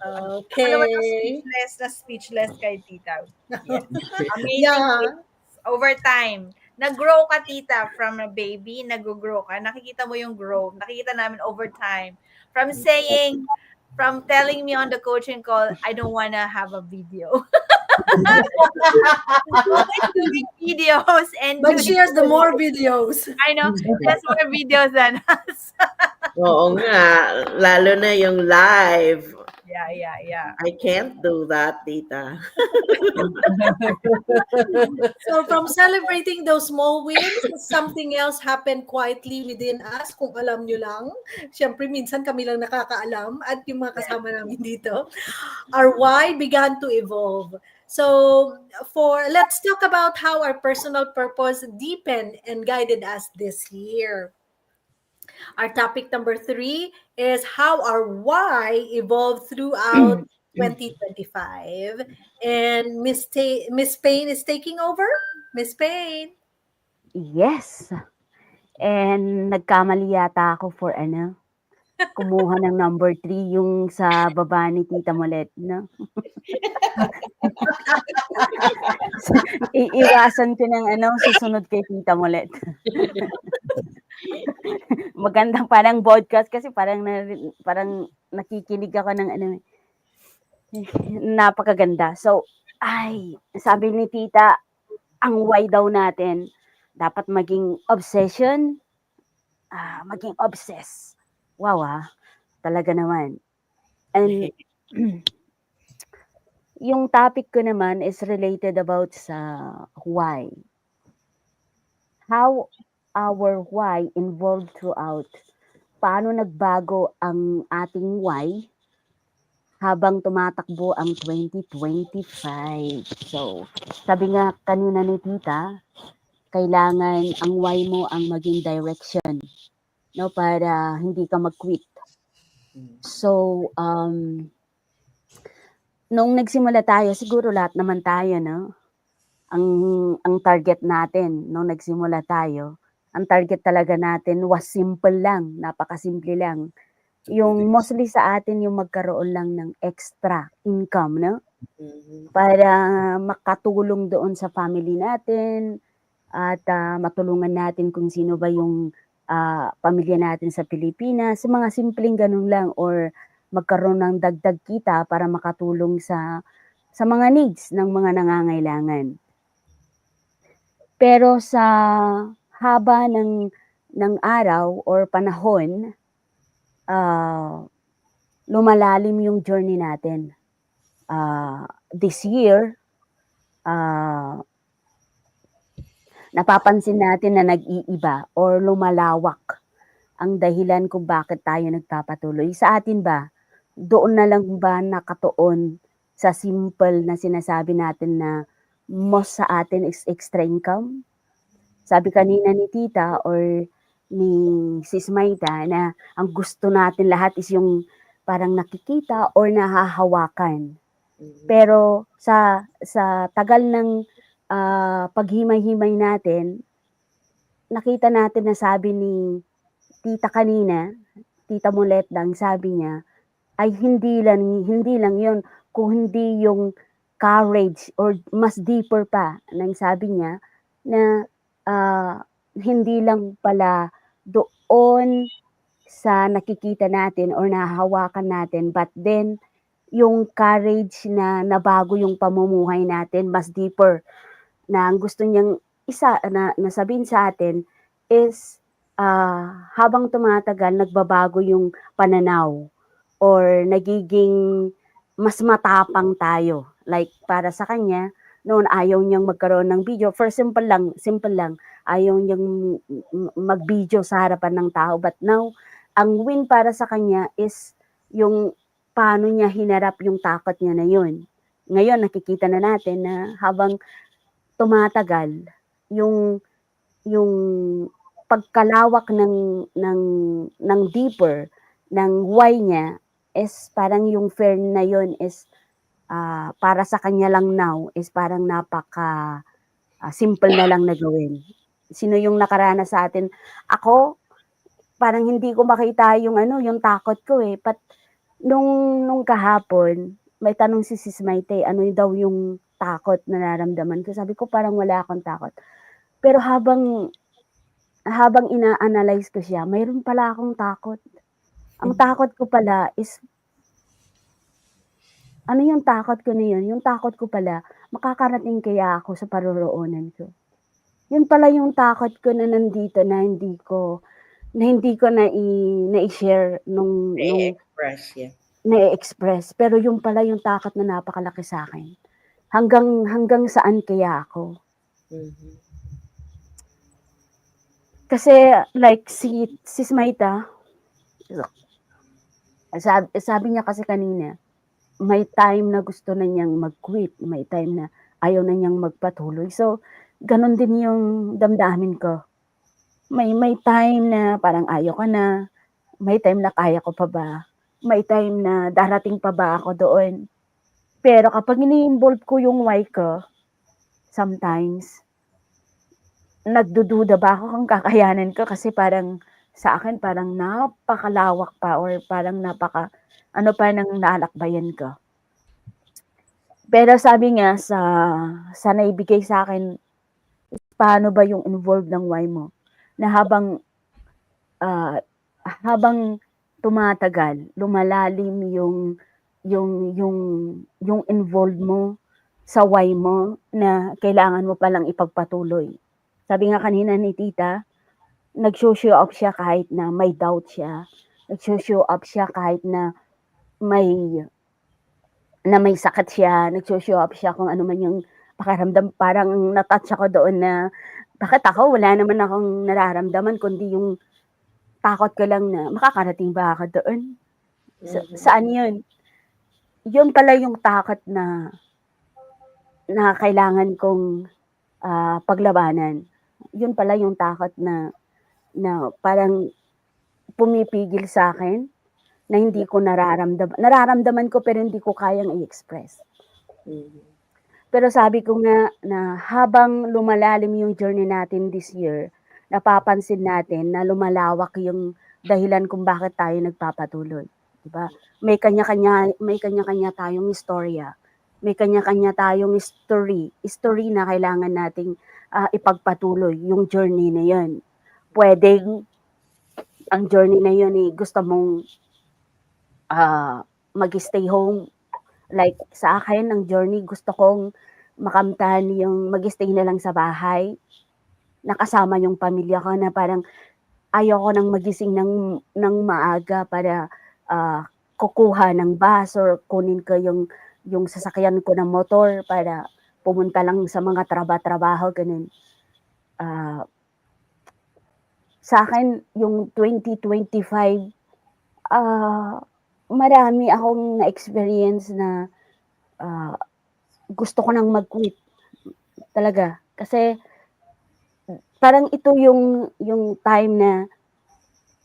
Ako naman ang Okay. speechless kay tita. Yes. Amazing Yeah. things over time. Nag-grow ka, tita, from a baby, nag-grow ka. Nakikita mo yung growth. Nakikita namin over time. From telling me on the coaching call, I don't wanna have a video. Doing videos and But she has the doing, more videos. I know, there's more videos than us. Oo nga, lalo na yung live. Yeah. I can't do that, tita. So from celebrating those small wins, something else happened quietly within us, kung alam nyo lang. Siyempre, minsan kami lang nakakaalam at yung mga kasama namin dito. Our why began to evolve. So let's talk about how our personal purpose deepened and guided us this year. Our topic number 3 is how our why evolved throughout 2025. And Miss Payne is taking over. Miss Payne. Yes. And nagkamali yata ako for kumuha ng number 3 yung sa baba ni Tita Molet, no? Iiwasan ko ng susunod kay Tita Molet. Magandang parang podcast kasi parang nakikinig ako ng napakaganda. So, sabi ni Tita, ang why daw natin, dapat maging obsession, maging obsessed. Wow, talaga naman. And yung topic ko naman is related about sa why. How our why involved throughout. Paano nagbago ang ating why habang tumatakbo ang 2025. So, sabi nga kanina ni Tita, kailangan ang why mo ang maging direction, no, para hindi ka mag-quit. So, nung nagsimula tayo, siguro lahat naman tayo, no? Ang target natin nung nagsimula tayo, ang target talaga natin was simple lang, napakasimple lang. Yung mostly sa atin yung magkaroon lang ng extra income, no? Para makatulong doon sa family natin at matulungan natin kung sino ba yung pamilya natin sa Pilipinas, mga simpleng ganun lang, or magkaroon ng dagdag kita para makatulong sa mga needs ng mga nangangailangan. Pero sa haba ng araw or panahon, lumalalim yung journey natin. This year, napapansin natin na nag-iiba or lumalawak ang dahilan kung bakit tayo nagpapatuloy. Sa atin ba, doon na lang ba nakatuon sa simple na sinasabi natin na most sa atin is extra income? Sabi kanina ni Tita or ni Sis Maita na ang gusto natin lahat is yung parang nakikita or nahahawakan. Pero sa tagal ng paghimay-himay natin, nakita natin na sabi ni Tita kanina, Tita Molet lang, sabi niya, ay hindi lang yun, kung hindi yung courage or mas deeper pa, nang sabi niya na hindi lang pala doon sa nakikita natin or nahahawakan natin, but then yung courage na nabago yung pamumuhay natin, mas deeper, na ang gusto niyang nasabihin sa atin is habang tumatagal, nagbabago yung pananaw or nagiging mas matapang tayo. Like para sa kanya, noon ayaw niyang magkaroon ng video. First, simple lang, ayaw niyang mag-video sa harapan ng tao. But now, ang win para sa kanya is yung paano niya hinarap yung takot niya na yun. Ngayon, nakikita na natin na habang tumatagal, yung pagkalawak ng deeper, ng why niya, is parang yung fear na yun is para sa kanya lang now is parang napaka simple na lang na gawin. Sino yung nakaranas sa atin? Ako, parang hindi ko makita yung takot ko eh. But nung kahapon, may tanong si Sis Maite, ano daw yung takot na nararamdaman ko? Sabi ko parang wala akong takot. Pero habang ina-analyze ko siya, mayroon pala akong takot. Ang takot ko pala is, ano yung takot ko na yun? Yung takot ko pala, makakarating kaya ako sa paroroonan ko. Yun pala yung takot ko na nandito na hindi ko na-share nung na-express. Pero yung pala yung takot na napakalaki sa akin. Hanggang saan kaya ako? Kasi like si Sis Maita, sabi niya kasi kanina, may time na gusto na niyang mag-quit, may time na ayaw na niyang magpatuloy. So, ganun din yung damdamin ko. May time na parang ayaw ka na, may time na kaya ko pa ba, may time na darating pa ba ako doon. Pero kapag ini-involve ko yung why ko, sometimes, nagdududa ba ako kung kakayanin ko kasi parang sa akin parang napakalawak pa or parang ano pa ng naalakbayan ko. Pero sabi nga sa naibigay sa akin, paano ba yung involved ng why mo? Na habang tumatagal, lumalalim yung involved mo sa why mo na kailangan mo palang ipagpatuloy. Sabi nga kanina ni tita, nag-show up siya kahit na may doubt siya. Nag-show up siya kahit na may sakit siya. Nag-show up siya kung ano man yung pakiramdam. Parang natouch ako doon na bakit ako? Wala naman akong nararamdaman kundi yung takot ko lang na makakarating ba ako doon? Saan yun? Yun pala yung takot na kailangan kong paglabanan. Yun pala yung takot na parang pumipigil sa akin na hindi ko nararamdaman ko pero hindi ko kayang i-express. Pero sabi ko nga na habang lumalalim yung journey natin this year, napapansin natin na lumalawak yung dahilan kung bakit tayo nagpapatuloy, 'di ba? May kanya-kanya tayong istorya. May kanya-kanya tayong story na kailangan nating ipagpatuloy yung journey na 'yon. Pwedeng ang journey na 'yon gusto mong mag-stay home. Like sa akin, ang journey gusto kong makamtan yung mag-stay na lang sa bahay, nakasama yung pamilya ko na parang ayoko nang magising ng maaga para kukuha ng bus or kunin ko yung sasakyan ko ng motor para pumunta lang sa mga trabaho, ganun. Sa akin, yung 2025, marami akong na-experience na gusto ko nang mag-quit. Talaga. Kasi parang ito yung time na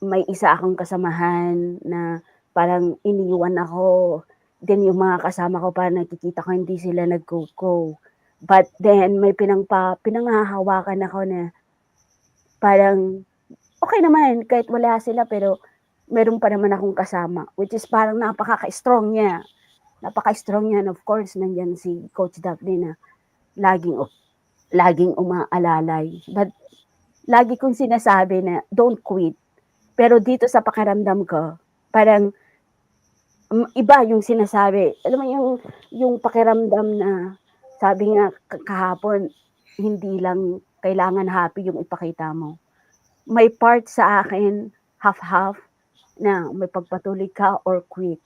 may isa akong kasamahan na parang iniwan ako. Then yung mga kasama ko parang nakikita ko hindi sila nag-go. But then may pinanghahawakan ako na parang okay naman kahit wala sila pero meron pa naman akong kasama, which is parang napaka-strong niya. Napaka-strong niya, and of course, nandiyan si Coach Daphne na laging umaalalay. But lagi kong sinasabi na don't quit. Pero dito sa pakiramdam ko, parang iba yung sinasabi. Alam mo yung pakiramdam na sabi nga kahapon, hindi lang kailangan happy yung ipakita mo. May part sa akin, half-half, na may pagpatuloy ka or quit.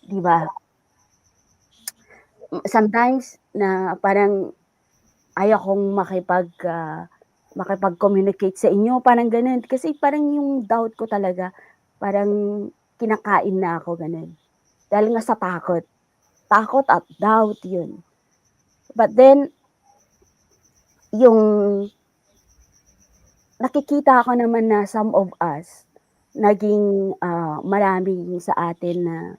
Di ba? Sometimes na parang ayaw kong makipag-communicate sa inyo, parang ganun. Kasi parang yung doubt ko talaga, parang kinakain na ako ganun. Dahil nga sa takot. Takot at doubt yun. But then, yung nakikita ko naman na some of us, naging marami sa atin na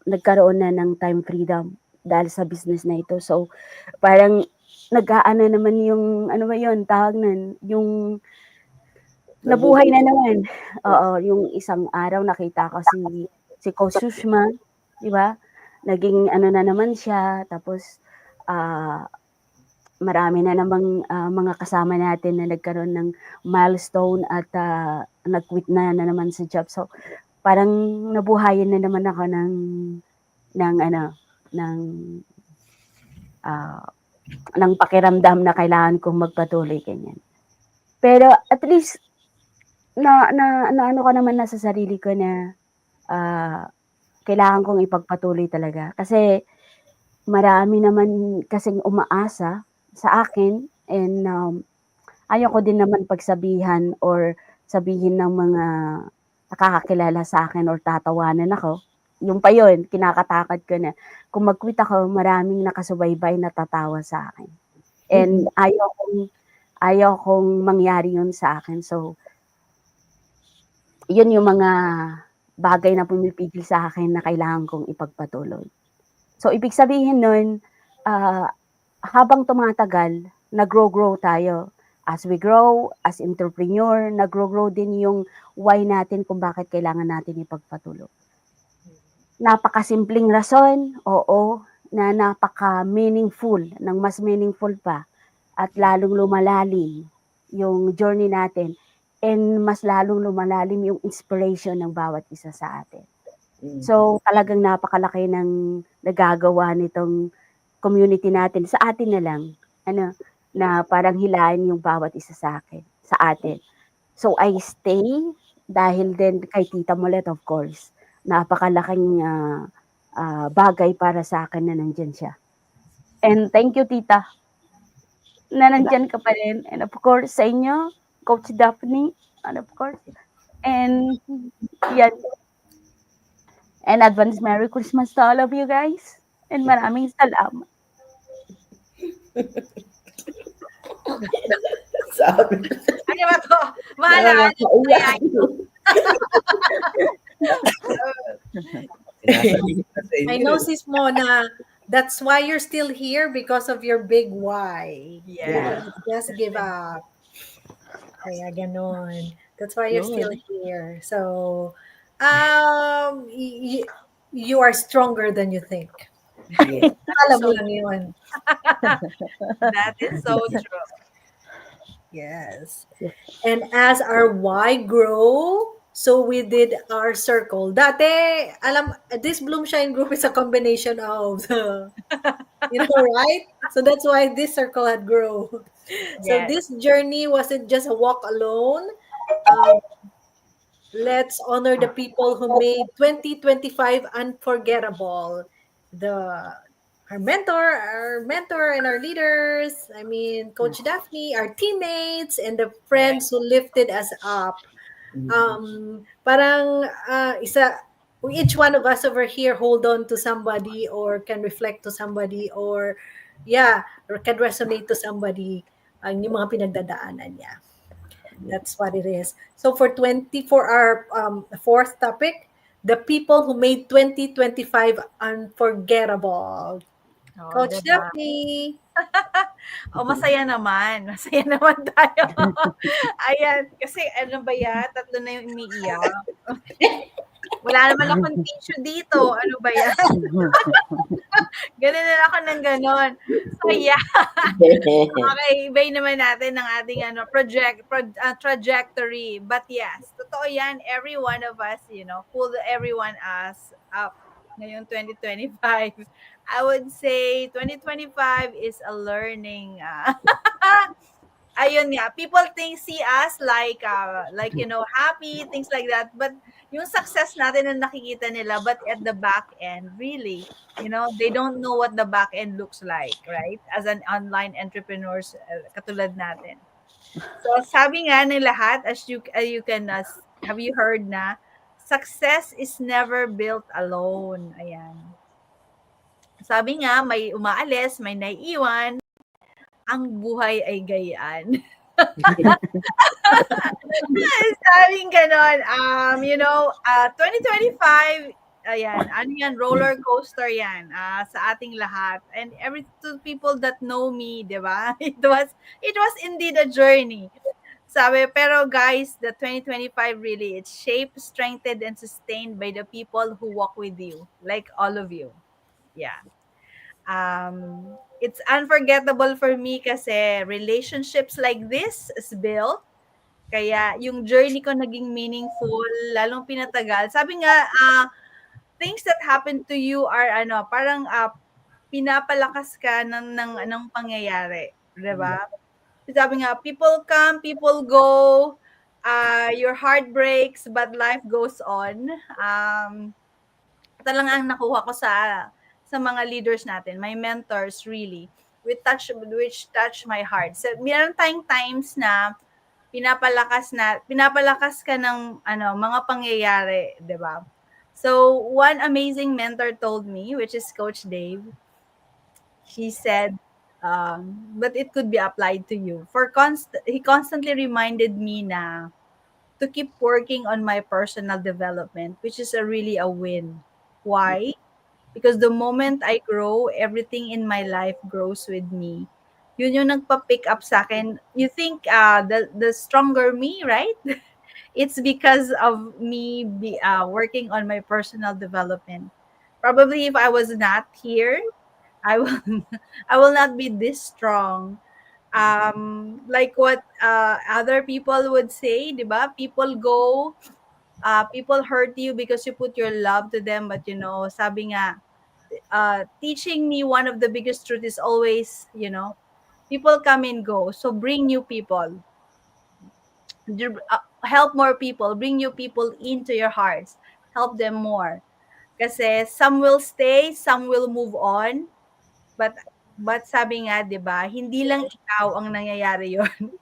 nagkaroon na ng time freedom dahil sa business na ito. So, parang nag-aano naman yung, ano ba yun, tawag nun, yung nabuhay na naman. Oo, yung isang araw nakita ko si Coach Sushma, di ba? Naging ano na naman siya, tapos marami na namang mga kasama natin na nagkaroon ng milestone at nag-quit na naman sa job. So, parang nabuhayan na naman ako ng pakiramdam na kailangan kong magpatuloy ganyan. Pero at least na ano ko naman na sa sarili ko na kailangan kong ipagpatuloy talaga kasi marami naman kasing umaasa sa akin and ayoko din naman pagsabihan or sabihin ng mga nakakakilala sa akin or tatawanan ako. Yung pa yun, kinakatakot ko na kung mag-quit ako, maraming nakasubaybay na tatawa sa akin. And ayaw kong mangyari yun sa akin. So, yun yung mga bagay na pumipigil sa akin na kailangan kong ipagpatuloy. So, ibig sabihin nun, habang tumatagal, nag-grow tayo. As we grow, as entrepreneur, nag-grow din yung why natin kung bakit kailangan natin ipagpatuloy. Napakasimpleng rason, oo, na napaka-meaningful, ng mas meaningful pa, at lalong lumalalim yung journey natin, and mas lalong lumalalim yung inspiration ng bawat isa sa atin. So, talagang napakalaki ng nagagawa nitong community natin, sa atin na lang, na parang hilahin yung bawat isa sa atin. So, I stay dahil din kay Tita Molet, of course. Napakalaking bagay para sa akin na nandyan siya. And thank you, Tita, na nandyan ka pa rin. And of course, sa inyo, Coach Daphne, and of course. And yan. And advance Merry Christmas to all of you guys. And maraming salamat. Sabi ko. Ano ba to? Mahalaan yung kaya I know, Sis Mona, that's why you're still here, because of your big why. Yeah. Just give up. Kaya ganon. That's why you're still here. So, you are stronger than you think. Alam mo lang yun. That is so true. Yes. And as our why grow, so we did our circle. Dati, this Bloom Shine group is a combination of the, right? So that's why this circle had grown. So Yes. this journey wasn't just a walk alone. Let's honor the people who made 2025 unforgettable. Our mentor and our leaders, Coach Daphne, our teammates, and the friends who lifted us up. Each one of us over here hold on to somebody, or can reflect to somebody, or can resonate to somebody ang yung mga pinagdadaanan niya. That's what it is. So for our fourth topic, the people who made 2025 unforgettable. Oh, Coach diba? Daphne. Masaya naman. Masaya naman tayo. Ayan. Kasi ano ba yan? 3 na yung umiiyak. Wala naman akong tissue dito. Ano ba yan? Ganun na ako ng ganon. So yeah. Okay, ibay naman natin ng ating trajectory. But yes, totoo yan. Every one of us, pull everyone us up ngayong 2025. I would say 2025 is a learning. Ayun nga, people see us like happy, things like that. But yung success natin na nakikita nila, but at the back end, really, they don't know what the back end looks like, right? As an online entrepreneurs, katulad natin. So sabi nga ng lahat, as you can, have you heard na, success is never built alone. Ayan. Sabi nga, may umaalis, may naiiwan, ang buhay ay gayaan. Sabing ganon. 2025, ayan, roller coaster yan sa ating lahat. And to people that know me, di ba? It was indeed a journey. Sabi, pero guys, the 2025 really, it's shaped, strengthened, and sustained by the people who walk with you, like all of you. Yeah. It's unforgettable for me kasi relationships like this is built. Kaya yung journey ko naging meaningful, lalong pinatagal. Sabi nga, things that happen to you are parang pinapalakas ka ng pangyayari, 'di ba? Sabi nga, people come, people go, your heart breaks, but life goes on. Talagang nakuha ko sa mga leaders natin, my mentors really, which touch my heart. So, meron tayong times na pinapalakas ka ng mga pangyayari, 'di ba? So, one amazing mentor told me, which is Coach Dave. He said, But it could be applied to you. He constantly reminded me na to keep working on my personal development, which is really a win. Why? Because the moment I grow, everything in my life grows with me. Yun yung nagpa-pick up sa akin. You think the stronger me, right? It's because of me working on my personal development. Probably if I was not here, I will I will not be this strong. Like what other people would say, 'di ba? People hurt you because you put your love to them, but sabi nga, teaching me one of the biggest truth is always, people come and go. So bring new people, help more people, bring new people into your hearts, help them more. Kasi some will stay, some will move on, but sabi nga, 'di ba, hindi lang ikaw ang nangyayari 'yon.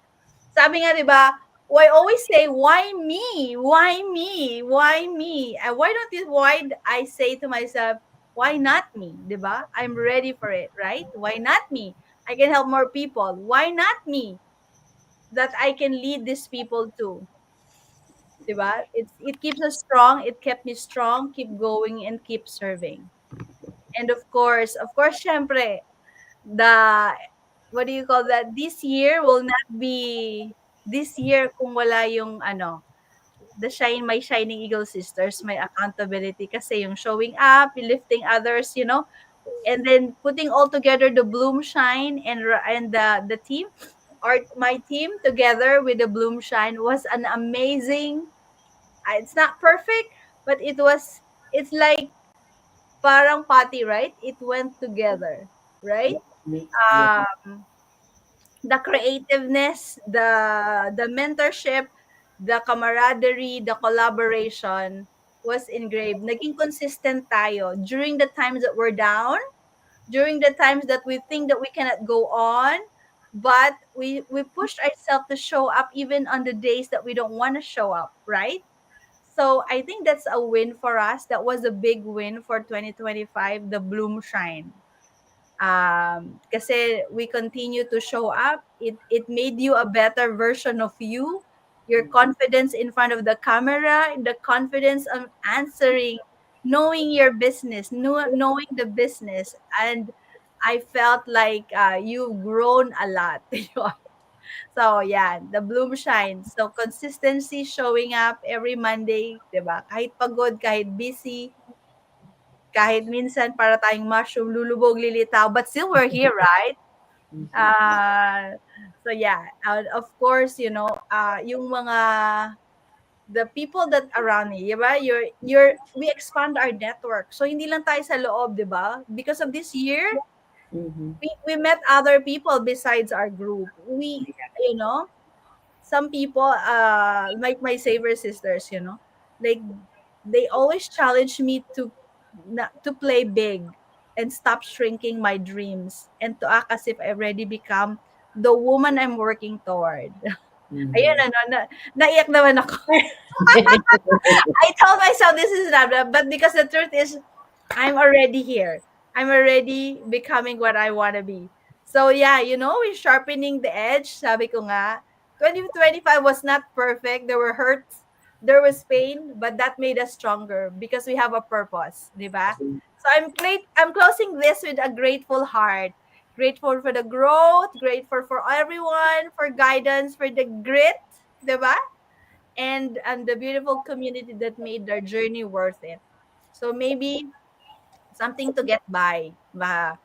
Sabi nga, 'di ba, I always say, why me? Why me? Why me? And why I say to myself, why not me? 'Di ba? I'm ready for it, right? Why not me? I can help more people. Why not me? That I can lead these people too. 'Di ba? It keeps us strong. It kept me strong. Keep going and keep serving. And of course, syempre, the what do you call that? This year will not be this year kung wala yung my Shining Eagle Sisters, my accountability kasi yung showing up, lifting others, and then putting all together the Bloom Shine and the team or my team together with the Bloom Shine was an amazing. It's not perfect, but it's like parang party, right? It went together, right? Um, the creativeness, the mentorship, the camaraderie, the collaboration was engraved. Naging consistent tayo during the times that we're down, during the times that we think that we cannot go on, but we pushed ourselves to show up even on the days that we don't want to show up, right? So I think that's a win for us. That was a big win for 2025, the Bloom Shine. Kasi we continue to show up. It made you a better version of you. Your confidence in front of the camera, the confidence of answering, knowing your business, knowing the business. And I felt like you've grown a lot. So yeah, the Bloom Shine. So consistency, showing up every Monday, 'di ba? Kahit pagod, kahit busy, kahit minsan para tayong mushroom, lulubog, lilitaw, but still we're here, right? So yeah, of course, yung mga the people that around me, 'di ba? We expand our network. So hindi lang tayo sa loob, 'di ba? Because of this year, we met other people besides our group. You know, some people like my Saver sisters, like they always challenge me to play big and stop shrinking my dreams and to act as if I already become the woman I'm working toward. Ayun, naiyak naman ako. I told myself this is not, but because the truth is, I'm already here. I'm already becoming what I want to be. So yeah, we're sharpening the edge. Sabi ko nga, 2025 was not perfect. There were hurts, there was pain, but that made us stronger because we have a purpose, di ba? So I'm closing this with a grateful heart. Grateful for the growth, grateful for everyone, for guidance, for the grit, di ba? And the beautiful community that made their journey worth it. So maybe something to get by. Ba?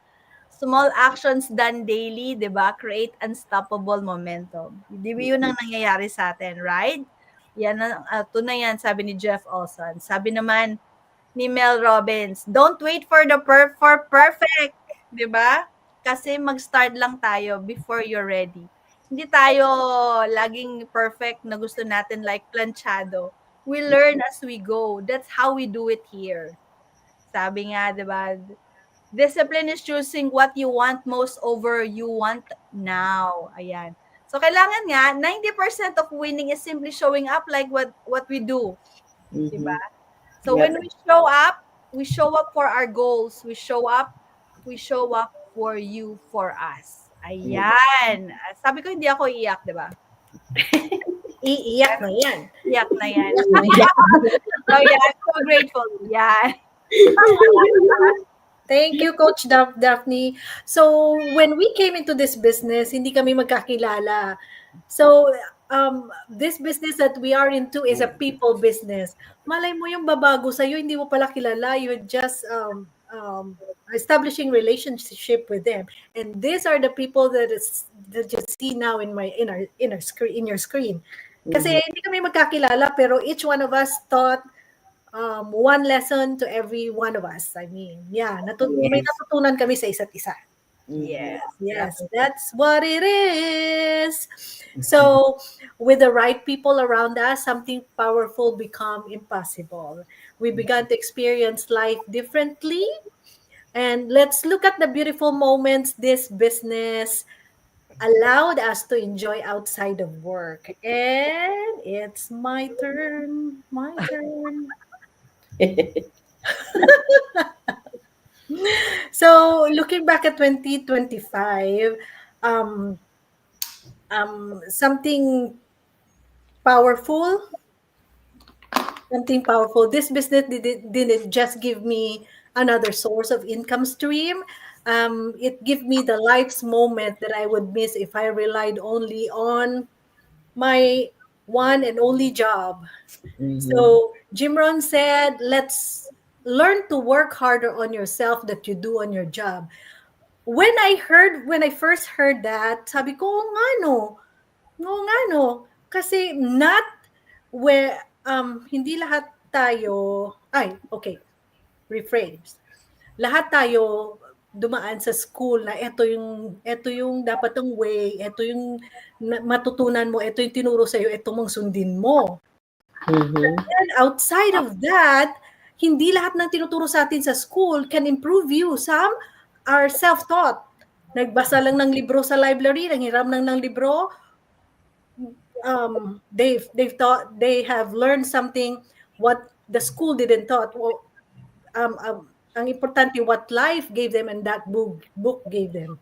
Small actions done daily, 'di ba? Create unstoppable momentum. Di ba 'yun ang nangyayari sa atin, right? Yan ang tunay yan, sabi ni Jeff Olson. Sabi naman ni Mel Robbins, don't wait for for perfect, 'di ba? Kasi mag-start lang tayo before you're ready. Hindi tayo laging perfect na gusto natin like planchado. We learn as we go. That's how we do it here. Sabi nga, 'di ba? Discipline is choosing what you want most over you want now. Ayan. So kailangan nga 90% of winning is simply showing up like what we do, 'di ba? So when we show up for our goals, we show up for you, for us. Ayan. Sabi ko hindi ako iiyak, di ba? Iiyak na yan. Iyak na yan. So yeah, I'm so grateful. Yeah. Thank you, Coach Daphne. So, when we came into this business, hindi kami magkakilala. So, this business that we are into is a people business. Malay mo yung babago sa'yo, hindi mo pala kilala. You're just establishing relationship with them. And these are the people that you see now in your screen. Kasi hindi kami magkakilala, pero each one of us taught one lesson to every one of us. I mean, yeah, may natutunan kami sa isa't isa. Yes. Yes, that's what it is. So, with the right people around us, something powerful become impossible. We began to experience life differently. And let's look at the beautiful moments this business allowed us to enjoy outside of work. And it's my turn. My turn. So, looking back at 2025, something powerful. Something powerful. This business didn't just give me another source of income stream. It gave me the life's moment that I would miss if I relied only on my one and only job. So Jim Rohn said, let's learn to work harder on yourself that you do on your job. When I first heard that, sabi ko, "Oo nga no. Kasi not where, hindi lahat tayo, rephrase. Lahat tayo dumaan sa school na ito yung dapat ang way, ito yung matutunan mo, ito yung tinuro sa'yo, ito mong sundin mo. And outside of that, hindi lahat ng tinuturo sa atin sa school can improve you. Some are self-taught. Nagbasa lang ng libro sa library, nanghiram lang ng libro. They have learned something what the school didn't taught. Ang importante what life gave them and that book gave them.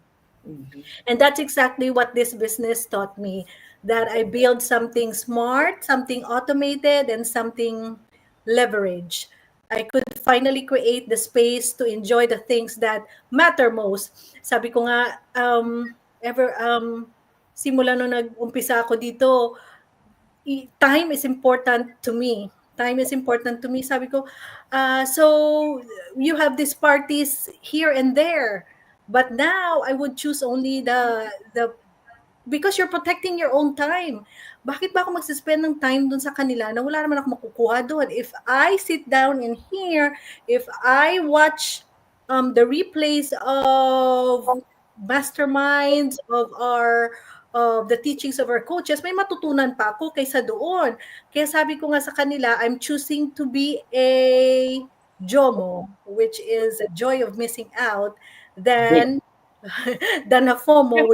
And that's exactly what this business taught me, that I build something smart, something automated, and something leverage. I could finally create the space to enjoy the things that matter most. Sabi ko nga, simula nung nag-umpisa ako dito, time is important to me. Time is important to me. Sabi ko, so you have these parties here and there. But now I would choose only the because you're protecting your own time. Bakit ba ako magsispend ng time dun sa kanila na wala naman ako makukuha doon? If I sit down in here, if I watch the replays of masterminds of the teachings of our coaches, may matutunan pa ako kaysa doon. Kaya sabi ko nga sa kanila, I'm choosing to be a JOMO, which is a joy of missing out, than a FOMO,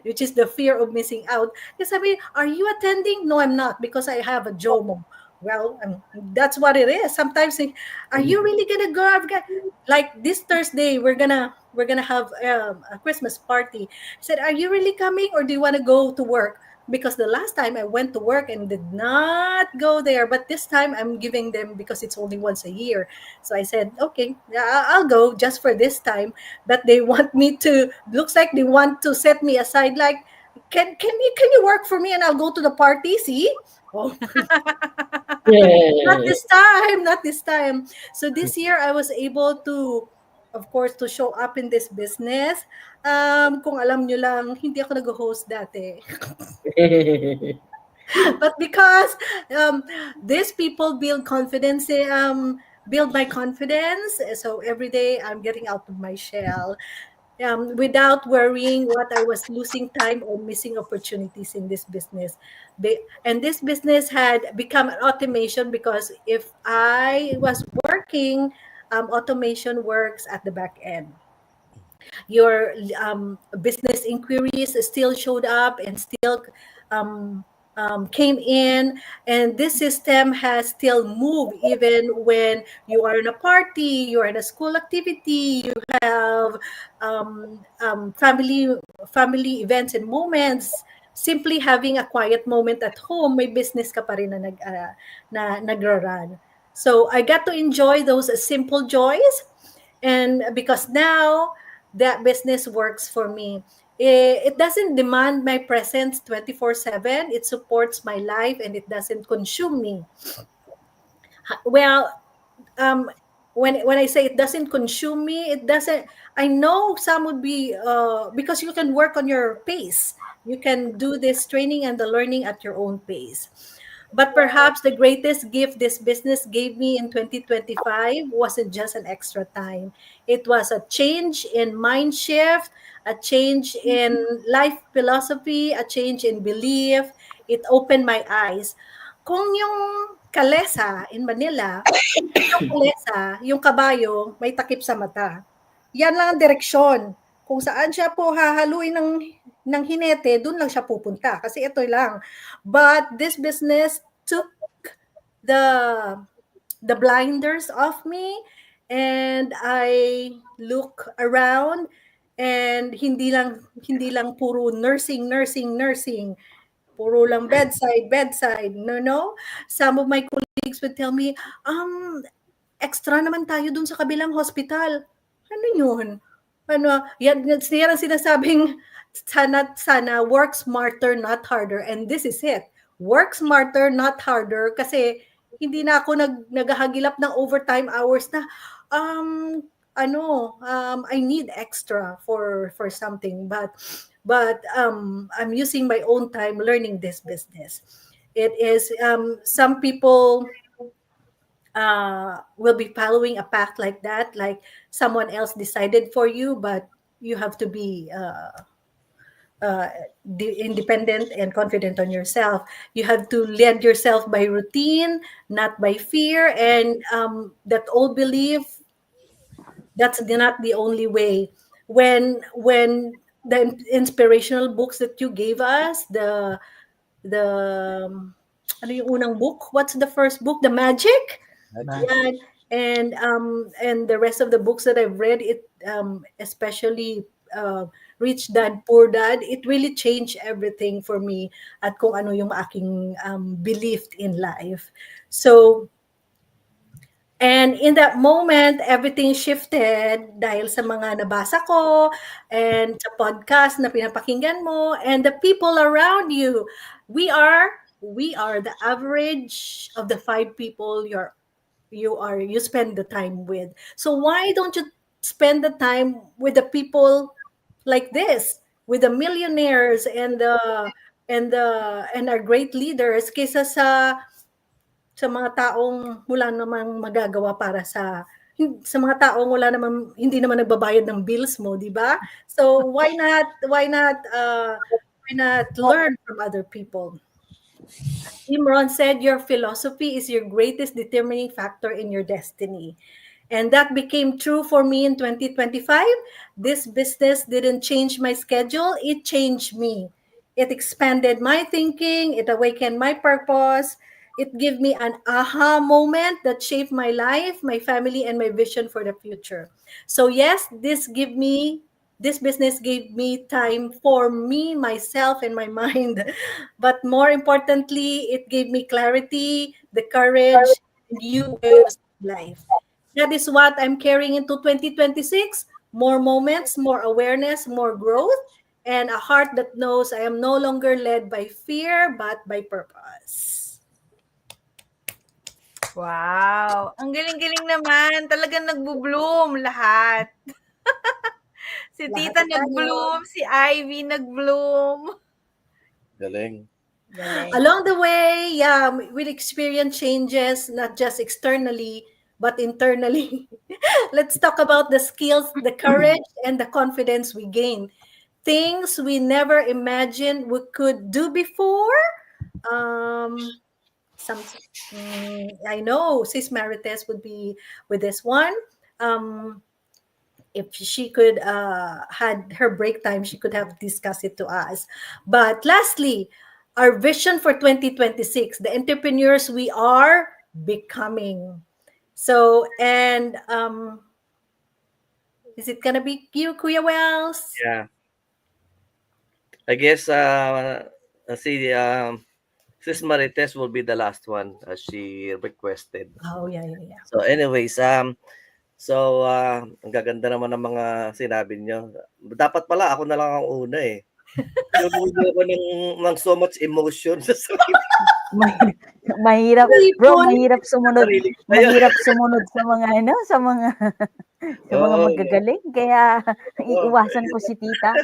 which is the fear of missing out. Kasi sabi, are you attending? No, I'm not, because I have a JOMO. Well, that's what it is. Sometimes, are you really gonna go? Like this Thursday, we're gonna have a Christmas party. I said, are you really coming, or do you want to go to work? Because the last time I went to work and did not go there, but this time I'm giving them because it's only once a year. So I said, okay, I'll go just for this time. But they want me to. Looks like they want to set me aside. Like, can you work for me and I'll go to the party? See. Oh. Not this time. So this year I was able to, of course, to show up in this business. Kung alam nyo lang, hindi ako nag-host dati. But because these people build confidence, build my confidence. So every day I'm getting out of my shell. Without worrying what I was losing time or missing opportunities in this business. And this business had become an automation because if I was working, automation works at the back end. Your business inquiries still showed up and still came in, and this system has still moved even when you are in a party, you are in a school activity, you have family events and moments. Simply having a quiet moment at home, may business ka pa rin na nagra-run. So I got to enjoy those simple joys, and because now that business works for me. It doesn't demand my presence 24/7. It supports my life and it doesn't consume me. Well, um, when I say it doesn't consume me, it doesn't. I know some would be because you can work on your pace. You can do this training and the learning at your own pace. But perhaps the greatest gift this business gave me in 2025 wasn't just an extra time. It was a change in mind shift, a change in life philosophy, a change in belief. It opened my eyes. Kung yung kalesa in Manila, yung kalesa, yung kabayo, may takip sa mata. Yan lang ang direksyon. Kung saan siya po hahaluin ng hinete, doon lang siya pupunta. Kasi ito lang. But this business took the blinders off me, and I look around, and hindi lang puro nursing. Puro lang bedside. No. Some of my colleagues would tell me, extra naman tayo dun sa kabilang hospital. Ano yun? Yan ang sinasabing, sana work smarter, not harder. And this is it. Work smarter, not harder. Kasi hindi na ako naghahagilap ng overtime hours na, I need extra for something. But I'm using my own time learning this business. It is, some people will be following a path like that, like someone else decided for you, but you have to be independent and confident on yourself. You have to lead yourself by routine, not by fear, and that old belief, that's not the only way. When the inspirational books that you gave us, the ano yung unang book? What's the first book? The Magic? Yeah, and the rest of the books that I've read, it especially Rich Dad Poor Dad, it really changed everything for me at kung ano yung aking belief in life. So, and in that moment, everything shifted dahil sa mga nabasa ko and sa podcast na pinapakinggan mo and the people around you. We are the average of the 5 people you spend the time with. So why don't you spend the time with the people like this, with the millionaires and our great leaders, kaysa sa mga taong wala namang magagawa para sa mga taong hindi naman nagbabayad ng bills mo, di ba? So why not learn from other people? Imran said, your philosophy is your greatest determining factor in your destiny. And that became true for me in 2025. This business didn't change my schedule, it changed me. It expanded my thinking, it awakened my purpose, it gave me an aha moment that shaped my life, my family, and my vision for the future. So yes, this business gave me time for me, myself, and my mind. But more importantly, it gave me clarity, the courage, and new ways of life. That is what I'm carrying into 2026. More moments, more awareness, more growth, and a heart that knows I am no longer led by fear, but by purpose. Wow! Ang galing-galing naman. Talagang nagbo-bloom lahat. Si Lahat Tita tayo. nag-bloom, si Ivy nag-bloom. Galing. Galing. Along the way, yeah, we'll experience changes, not just externally, but internally. Let's talk about the skills, the courage, and the confidence we gain. Things we never imagined we could do before. I know Sis Marites would be with this one. If she could had her break time, she could have discussed it to us. But lastly, our vision for 2026, the entrepreneurs we are becoming. So, and is it gonna be you, Kuya Wells? Yeah. I guess si Sis Marites will be the last one as she requested. Oh, yeah, yeah, yeah. So anyways, ang gaganda naman ng mga sinabi niyo. Dapat pala ako na lang ang una eh. Nabubuo ko ng so much emotion sa sarili, Mahirap, mahirap, bro, mahirap sumunod, sarili ko. Ayun. mahirap sumunod sa mga ano, sa mga Oo. magagaling. Kaya Oo. iiwasan ko si tita.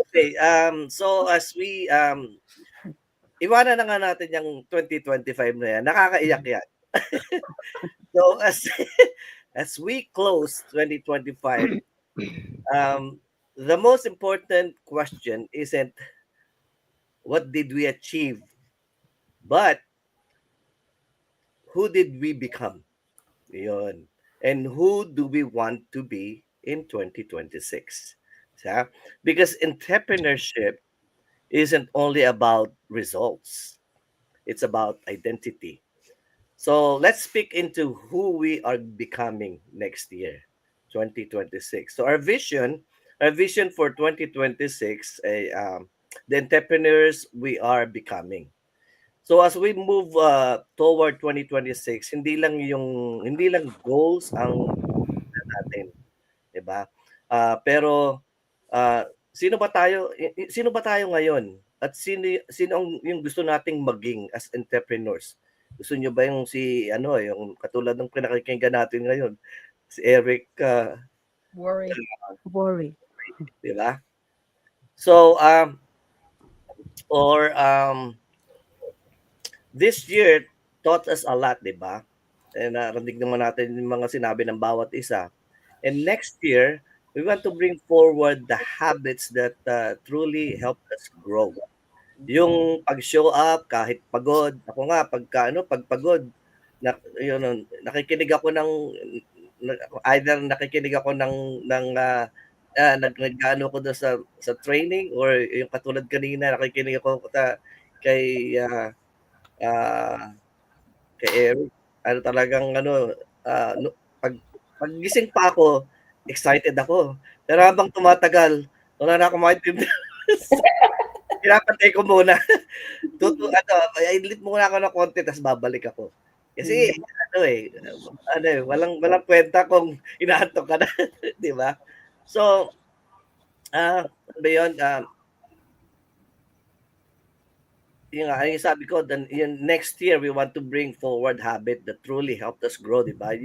Okay, so as we iwanan na nga natin yung 2025 na yan. Nakakaiyak yan. So as we close 2025, the most important question isn't what did we achieve, but who did we become? Yun. And who do we want to be in 2026? Yeah? Because entrepreneurship isn't only about results. It's about identity. So let's speak into who we are becoming next year, 2026. So our vision for 2026, the entrepreneurs we are becoming. So as we move toward 2026, hindi lang goals ang natin, 'di ba? Pero sino ba tayo ngayon? At sino ang yung gusto nating maging as entrepreneurs? Gusto niyo ba yung yung katulad ng pinakikinggan natin ngayon, si Eric, Worry. Worry. 'di ba? So this year taught us a lot, 'di ba? And narinig naman natin yung mga sinabi ng bawat isa. And next year, we want to bring forward the habits that truly help us grow. Yung pag-show up kahit pagod. Ako nga pag pagod, nakikinig ako nag-ano ko doon sa training, or yung katulad kanina nakikinig ako kay kay Eric. Ano talagang paggising pa ako, excited ako. Pero habang tumatagal, wala na akong maintindihan. Pinapatay ko muna. I-delete muna ako ng konti, tapos babalik ako. Kasi, walang kwenta kung inaantok ka na. Di ba? So, ano ba yun? Yung sabi ko, then next year we want to bring forward habit that truly helped us grow, di ba?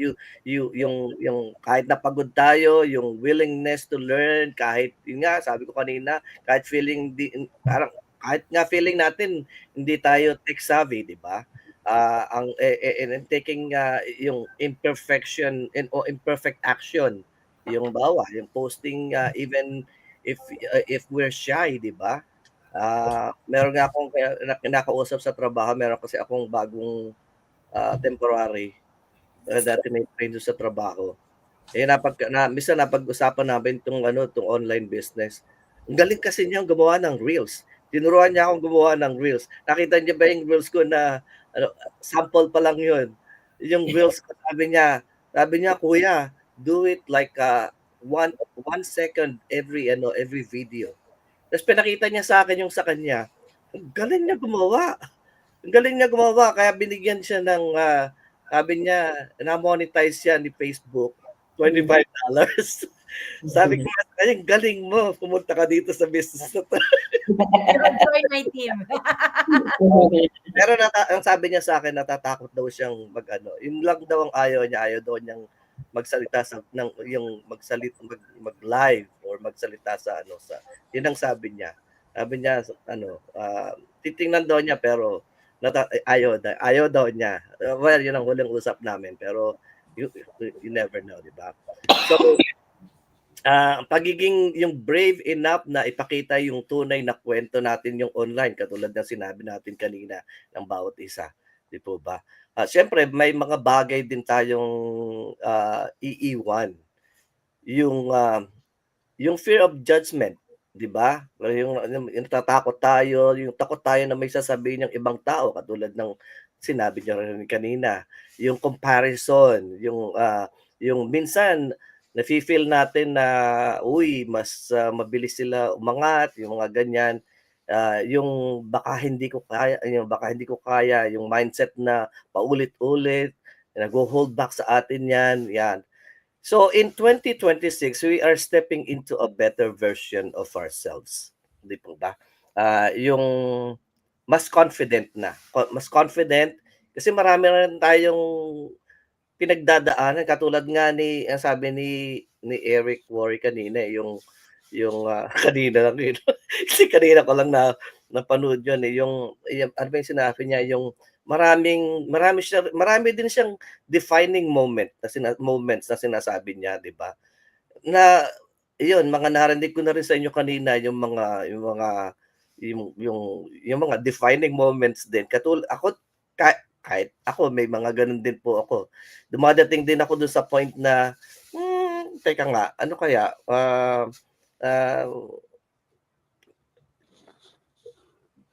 Yung kahit napagod tayo, yung willingness to learn, kahit yun nga sabi ko kanina, kahit kahit nga feeling natin hindi tayo tech savvy, di ba? And taking yung imperfection or imperfect action, yung yung posting, even if we're shy, di ba? Meron nga akong kinakausap sa trabaho, meron kasi akong bagong temporary dati may train sa trabaho. Minsan napag-usapan namin tong online business. Ang galing kasi niya gumawa ng reels. Tinuruan niya akong gumawa ng reels. Nakita niyo ba yung reels ko na sample pa lang yun. Yung reels ko, sabi niya, kuya, do it like 1 second every video. Tapos pinakita niya sa akin yung sa kanya. Ang galing niya gumawa. Kaya binigyan siya ng, sabi niya, na-monetize siya ni Facebook, $25. Sabi ko, ay, galing mo. Pumunta ka dito sa business na to. Join my team. Pero ang sabi niya sa akin, natatakot daw siyang yun lang daw ang ayaw daw niyang magsalita mag-live or magsalita sa yun ang sabi niya. Titingnan daw niya pero ayaw daw niya. Well, yun ang huling usap namin, pero you never know, di ba? So pagiging yung brave enough na ipakita yung tunay na kwento natin yung online, katulad ng sinabi natin kanina ng bawat isa, di po ba? Siyempre, may mga bagay din tayong iiwan. Yung fear of judgment, 'di ba? Yung natatakot tayo, yung takot tayo na may sasabihin ng ibang tao katulad ng sinabi niyo rin kanina, yung comparison, yung minsan nafi-feel natin na, uy, mas mabilis sila umangat, yung mga ganyan. Yung baka hindi ko kaya, yung mindset na paulit-ulit, nagho-hold back sa atin 'yan. So in 2026, we are stepping into a better version of ourselves. Di po ba? Yung mas confident na. Mas confident kasi marami na rin tayong pinagdadaanan katulad nga ang sabi ni Eric Worre kanina kanina lang yun. Kasi kanina ko lang napanood yun yung ano ba yung sinabi niya yung marami din siyang defining moments na sinasabi niya, 'di ba? Na yun, mga narinig ko na rin sa inyo kanina yung mga defining moments din. Ako kahit ako may mga ganun din po ako. Dumadating din ako dun sa point na teka nga, ano kaya?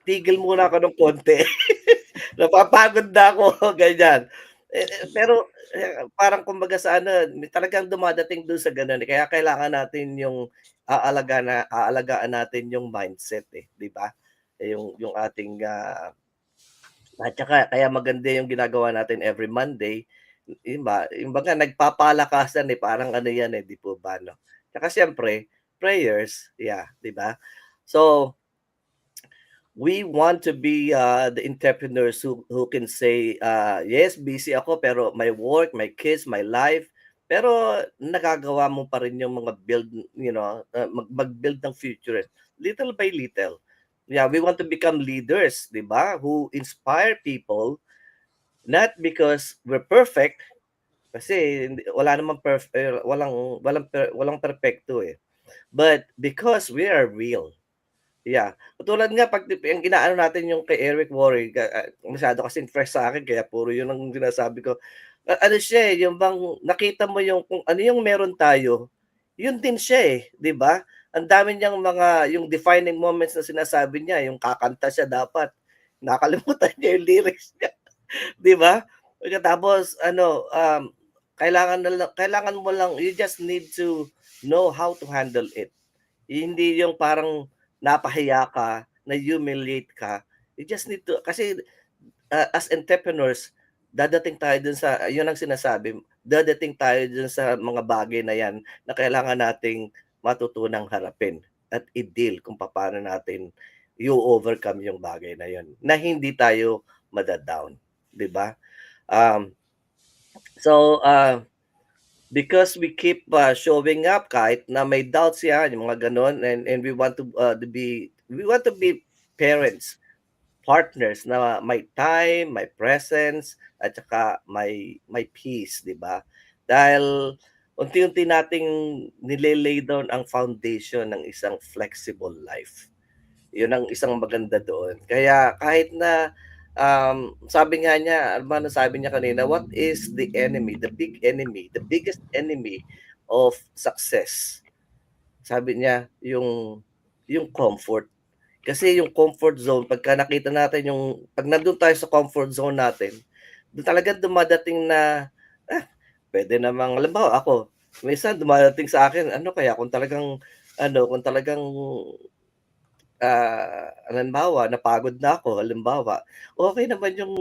Tigil muna ako ng konti. Napapagod na ako, ganyan. Pero parang kumbaga sa talagang dumadating dun sa ganun. Kaya kailangan natin yung aalagaan natin yung mindset, 'di ba? Yung ating at saka kaya maganda yung ginagawa natin every Monday, yung baga nagpapalakasan parang ano yan 'di po ba, no? Tsaka siyempre, prayers, 'di ba? So, we want to be the entrepreneurs who can say, yes, busy ako, pero my work, my kids, my life, pero nagagawa mo pa rin yung mga build, mag-build ng future little by little. Yeah, we want to become leaders, di ba? Who inspire people, not because we're perfect, kasi wala namang walang perfecto but because we are real. Yeah. Katulad nga pag ang inaano natin yung kay Eric Worre, masyado kasing fresh sa akin kaya puro yun ang sinasabi ko. Ano siya yung bang nakita mo yung kung ano yung meron tayo, yun din siya 'di ba? Ang dami niyang yung defining moments na sinasabi niya, yung kakanta siya dapat. Nakalimutan niya yung lyrics niya, 'di ba? Tapos kailangan mo lang, you just need to know how to handle it. Hindi yung parang napahiya ka, na-humiliate ka. You just need to, kasi as entrepreneurs, dadating tayo dun sa, yun ang sinasabi, dadating tayo dun sa mga bagay na yan na kailangan nating matutunang harapin at i-deal kung paano natin i-overcome yung bagay na yun na hindi tayo madadown. Diba? Because we keep showing up kahit na may doubts yan, yung mga ganon, and we want to be parents, partners na may time, may presence, at saka may peace, di ba? Dahil unti-unti nating nilelay down ang foundation ng isang flexible life. Yun ang isang maganda doon. Kaya kahit na sabi nga niya, sabi niya kanina, what is the biggest enemy of success? Sabi niya, yung comfort. Kasi yung comfort zone, pagka nakita natin pag nandun tayo sa comfort zone natin, doon talaga dumadating na, pwede namang, halimbawa ako, minsan dumadating sa akin, kung talagang, halimbawa, napagod na ako, okay naman yung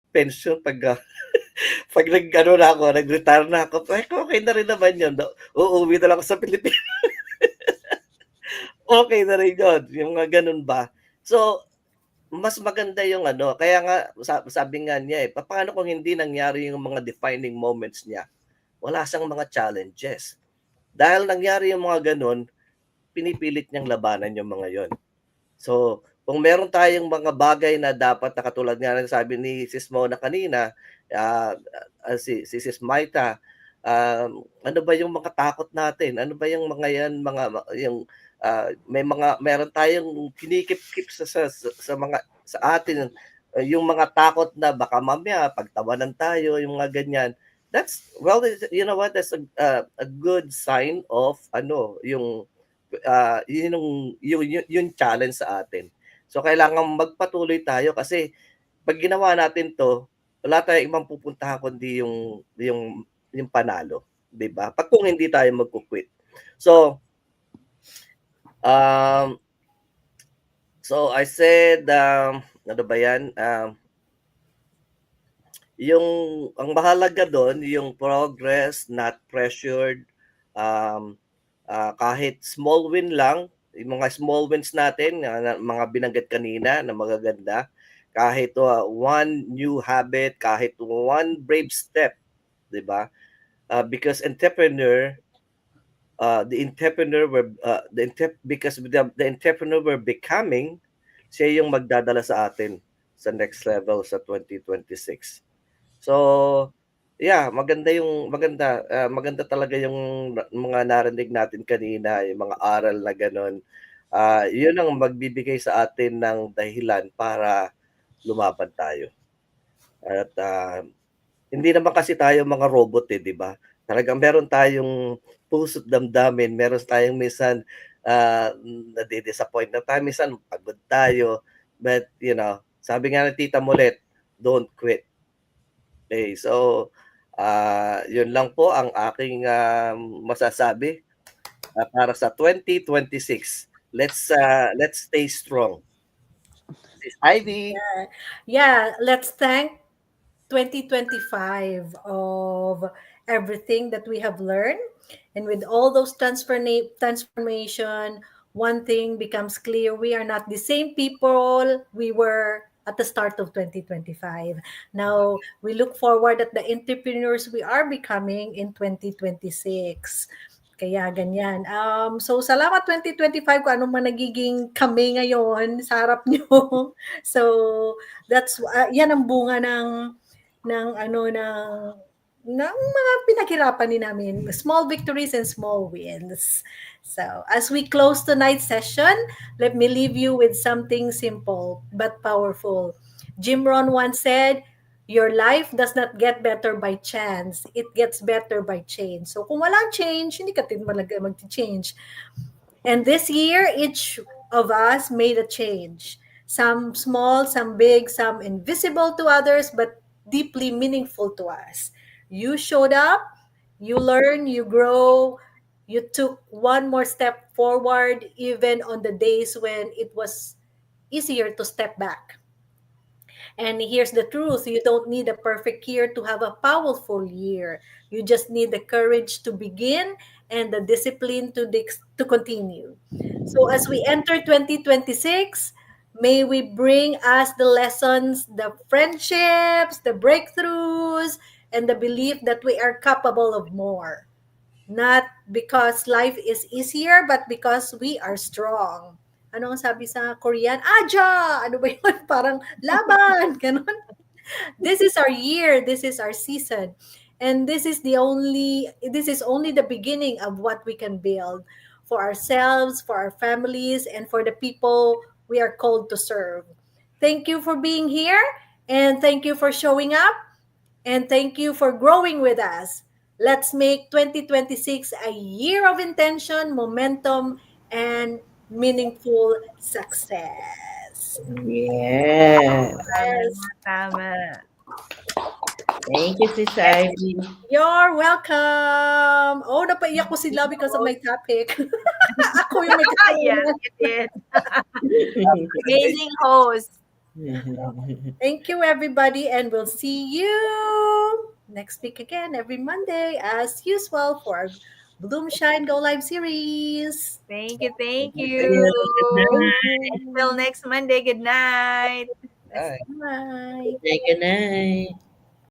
pension pag pag nag-retire na ako, okay na rin naman yun. Uuwi na lang ako sa Pilipinas. Okay na rin yun. Yung mga ganun ba? So, mas maganda yung kaya nga, sabi nga niya paano kung hindi nangyari yung mga defining moments niya? Wala siyang mga challenges. Dahil nangyari yung mga ganun, pinipilit niyang labanan yung mga yon. So, kung meron tayong mga bagay na dapat na katulad nga ng sabi ni Sis Mona kanina, si Sis Maita, ano ba yung mga takot natin? Ano ba yung mga yan, meron tayong kinikip-kip sa atin, yung mga takot na baka mamaya pagtawanan tayo, yung mga ganyan. That's, well, you know what, that's a good sign of yung challenge sa atin. So kailangan magpatuloy tayo kasi pag ginawa natin 'to, wala tayong ibang pupuntahan kundi yung panalo, 'di ba? Pag kung hindi tayo magku-quit. So, um, so I said, ano ba 'yan? Yung ang mahalaga doon yung progress, not pressured. Um, kahit small win lang, yung mga small wins natin, mga binanggit kanina na magaganda, kahit one new habit, kahit one brave step, 'di ba? Because because the entrepreneur we're becoming, siya yung magdadala sa atin sa next level sa 2026. So, yeah, maganda talaga yung mga narinig natin kanina, yung mga aral na gano'n. Yun ang magbibigay sa atin ng dahilan para lumaban tayo. At hindi naman kasi tayo mga robot, 'di ba? Talagang meron tayong puso't damdamin, meron tayong minsan nadi-disappoint na tayo, minsan pagod tayo. But, sabi nga ng Tita Molet, don't quit. Okay, so yun lang po ang aking masasabi para sa 2026. Let's stay strong. Sis Ivy. Yeah, let's thank 2025 of everything that we have learned. And with all those transformation, one thing becomes clear. We are not the same people we were at the start of 2025. Now, we look forward at the entrepreneurs we are becoming in 2026. Kaya ganyan. So, salamat 2025 kung anong man nagiging kami ngayon sa harap nyo. So, that's yan ang bunga ng mga pinaghirapan din namin, small victories and small wins. So, as we close tonight's session, let me leave you with something simple but powerful. Jim Rohn once said, your life does not get better by chance. It gets better by change. So, kung walang change, hindi ka din malaga mag-change. And this year, each of us made a change. Some small, some big, some invisible to others, but deeply meaningful to us. You showed up, you learned, you grow, you took one more step forward, even on the days when it was easier to step back. And here's the truth, you don't need a perfect year to have a powerful year. You just need the courage to begin and the discipline to continue. So as we enter 2026, may we bring us the lessons, the friendships, the breakthroughs, and the belief that we are capable of more. Not because life is easier, but because we are strong. Ano ang sabi sa Korean? Aja! Ano ba yun? Parang laban! Ganon. This is our year. This is our season. And this is only the beginning of what we can build for ourselves, for our families, and for the people we are called to serve. Thank you for being here, and thank you for showing up, and thank you for growing with us. Let's make 2026 a year of intention, momentum, and meaningful success. Yes. Tama. Thank you, Sis Ivy. You're welcome. Oh, napaiyak ko sila because of my topic. Ako yung may Yes, kasalanan. you did. Amazing host. Thank you, everybody, and we'll see you next week again, every Monday, as usual, for our Bloom Shine Go Live series. Thank you, thank you. Good Until next Monday, good night. Bye. Bye. night. Good night.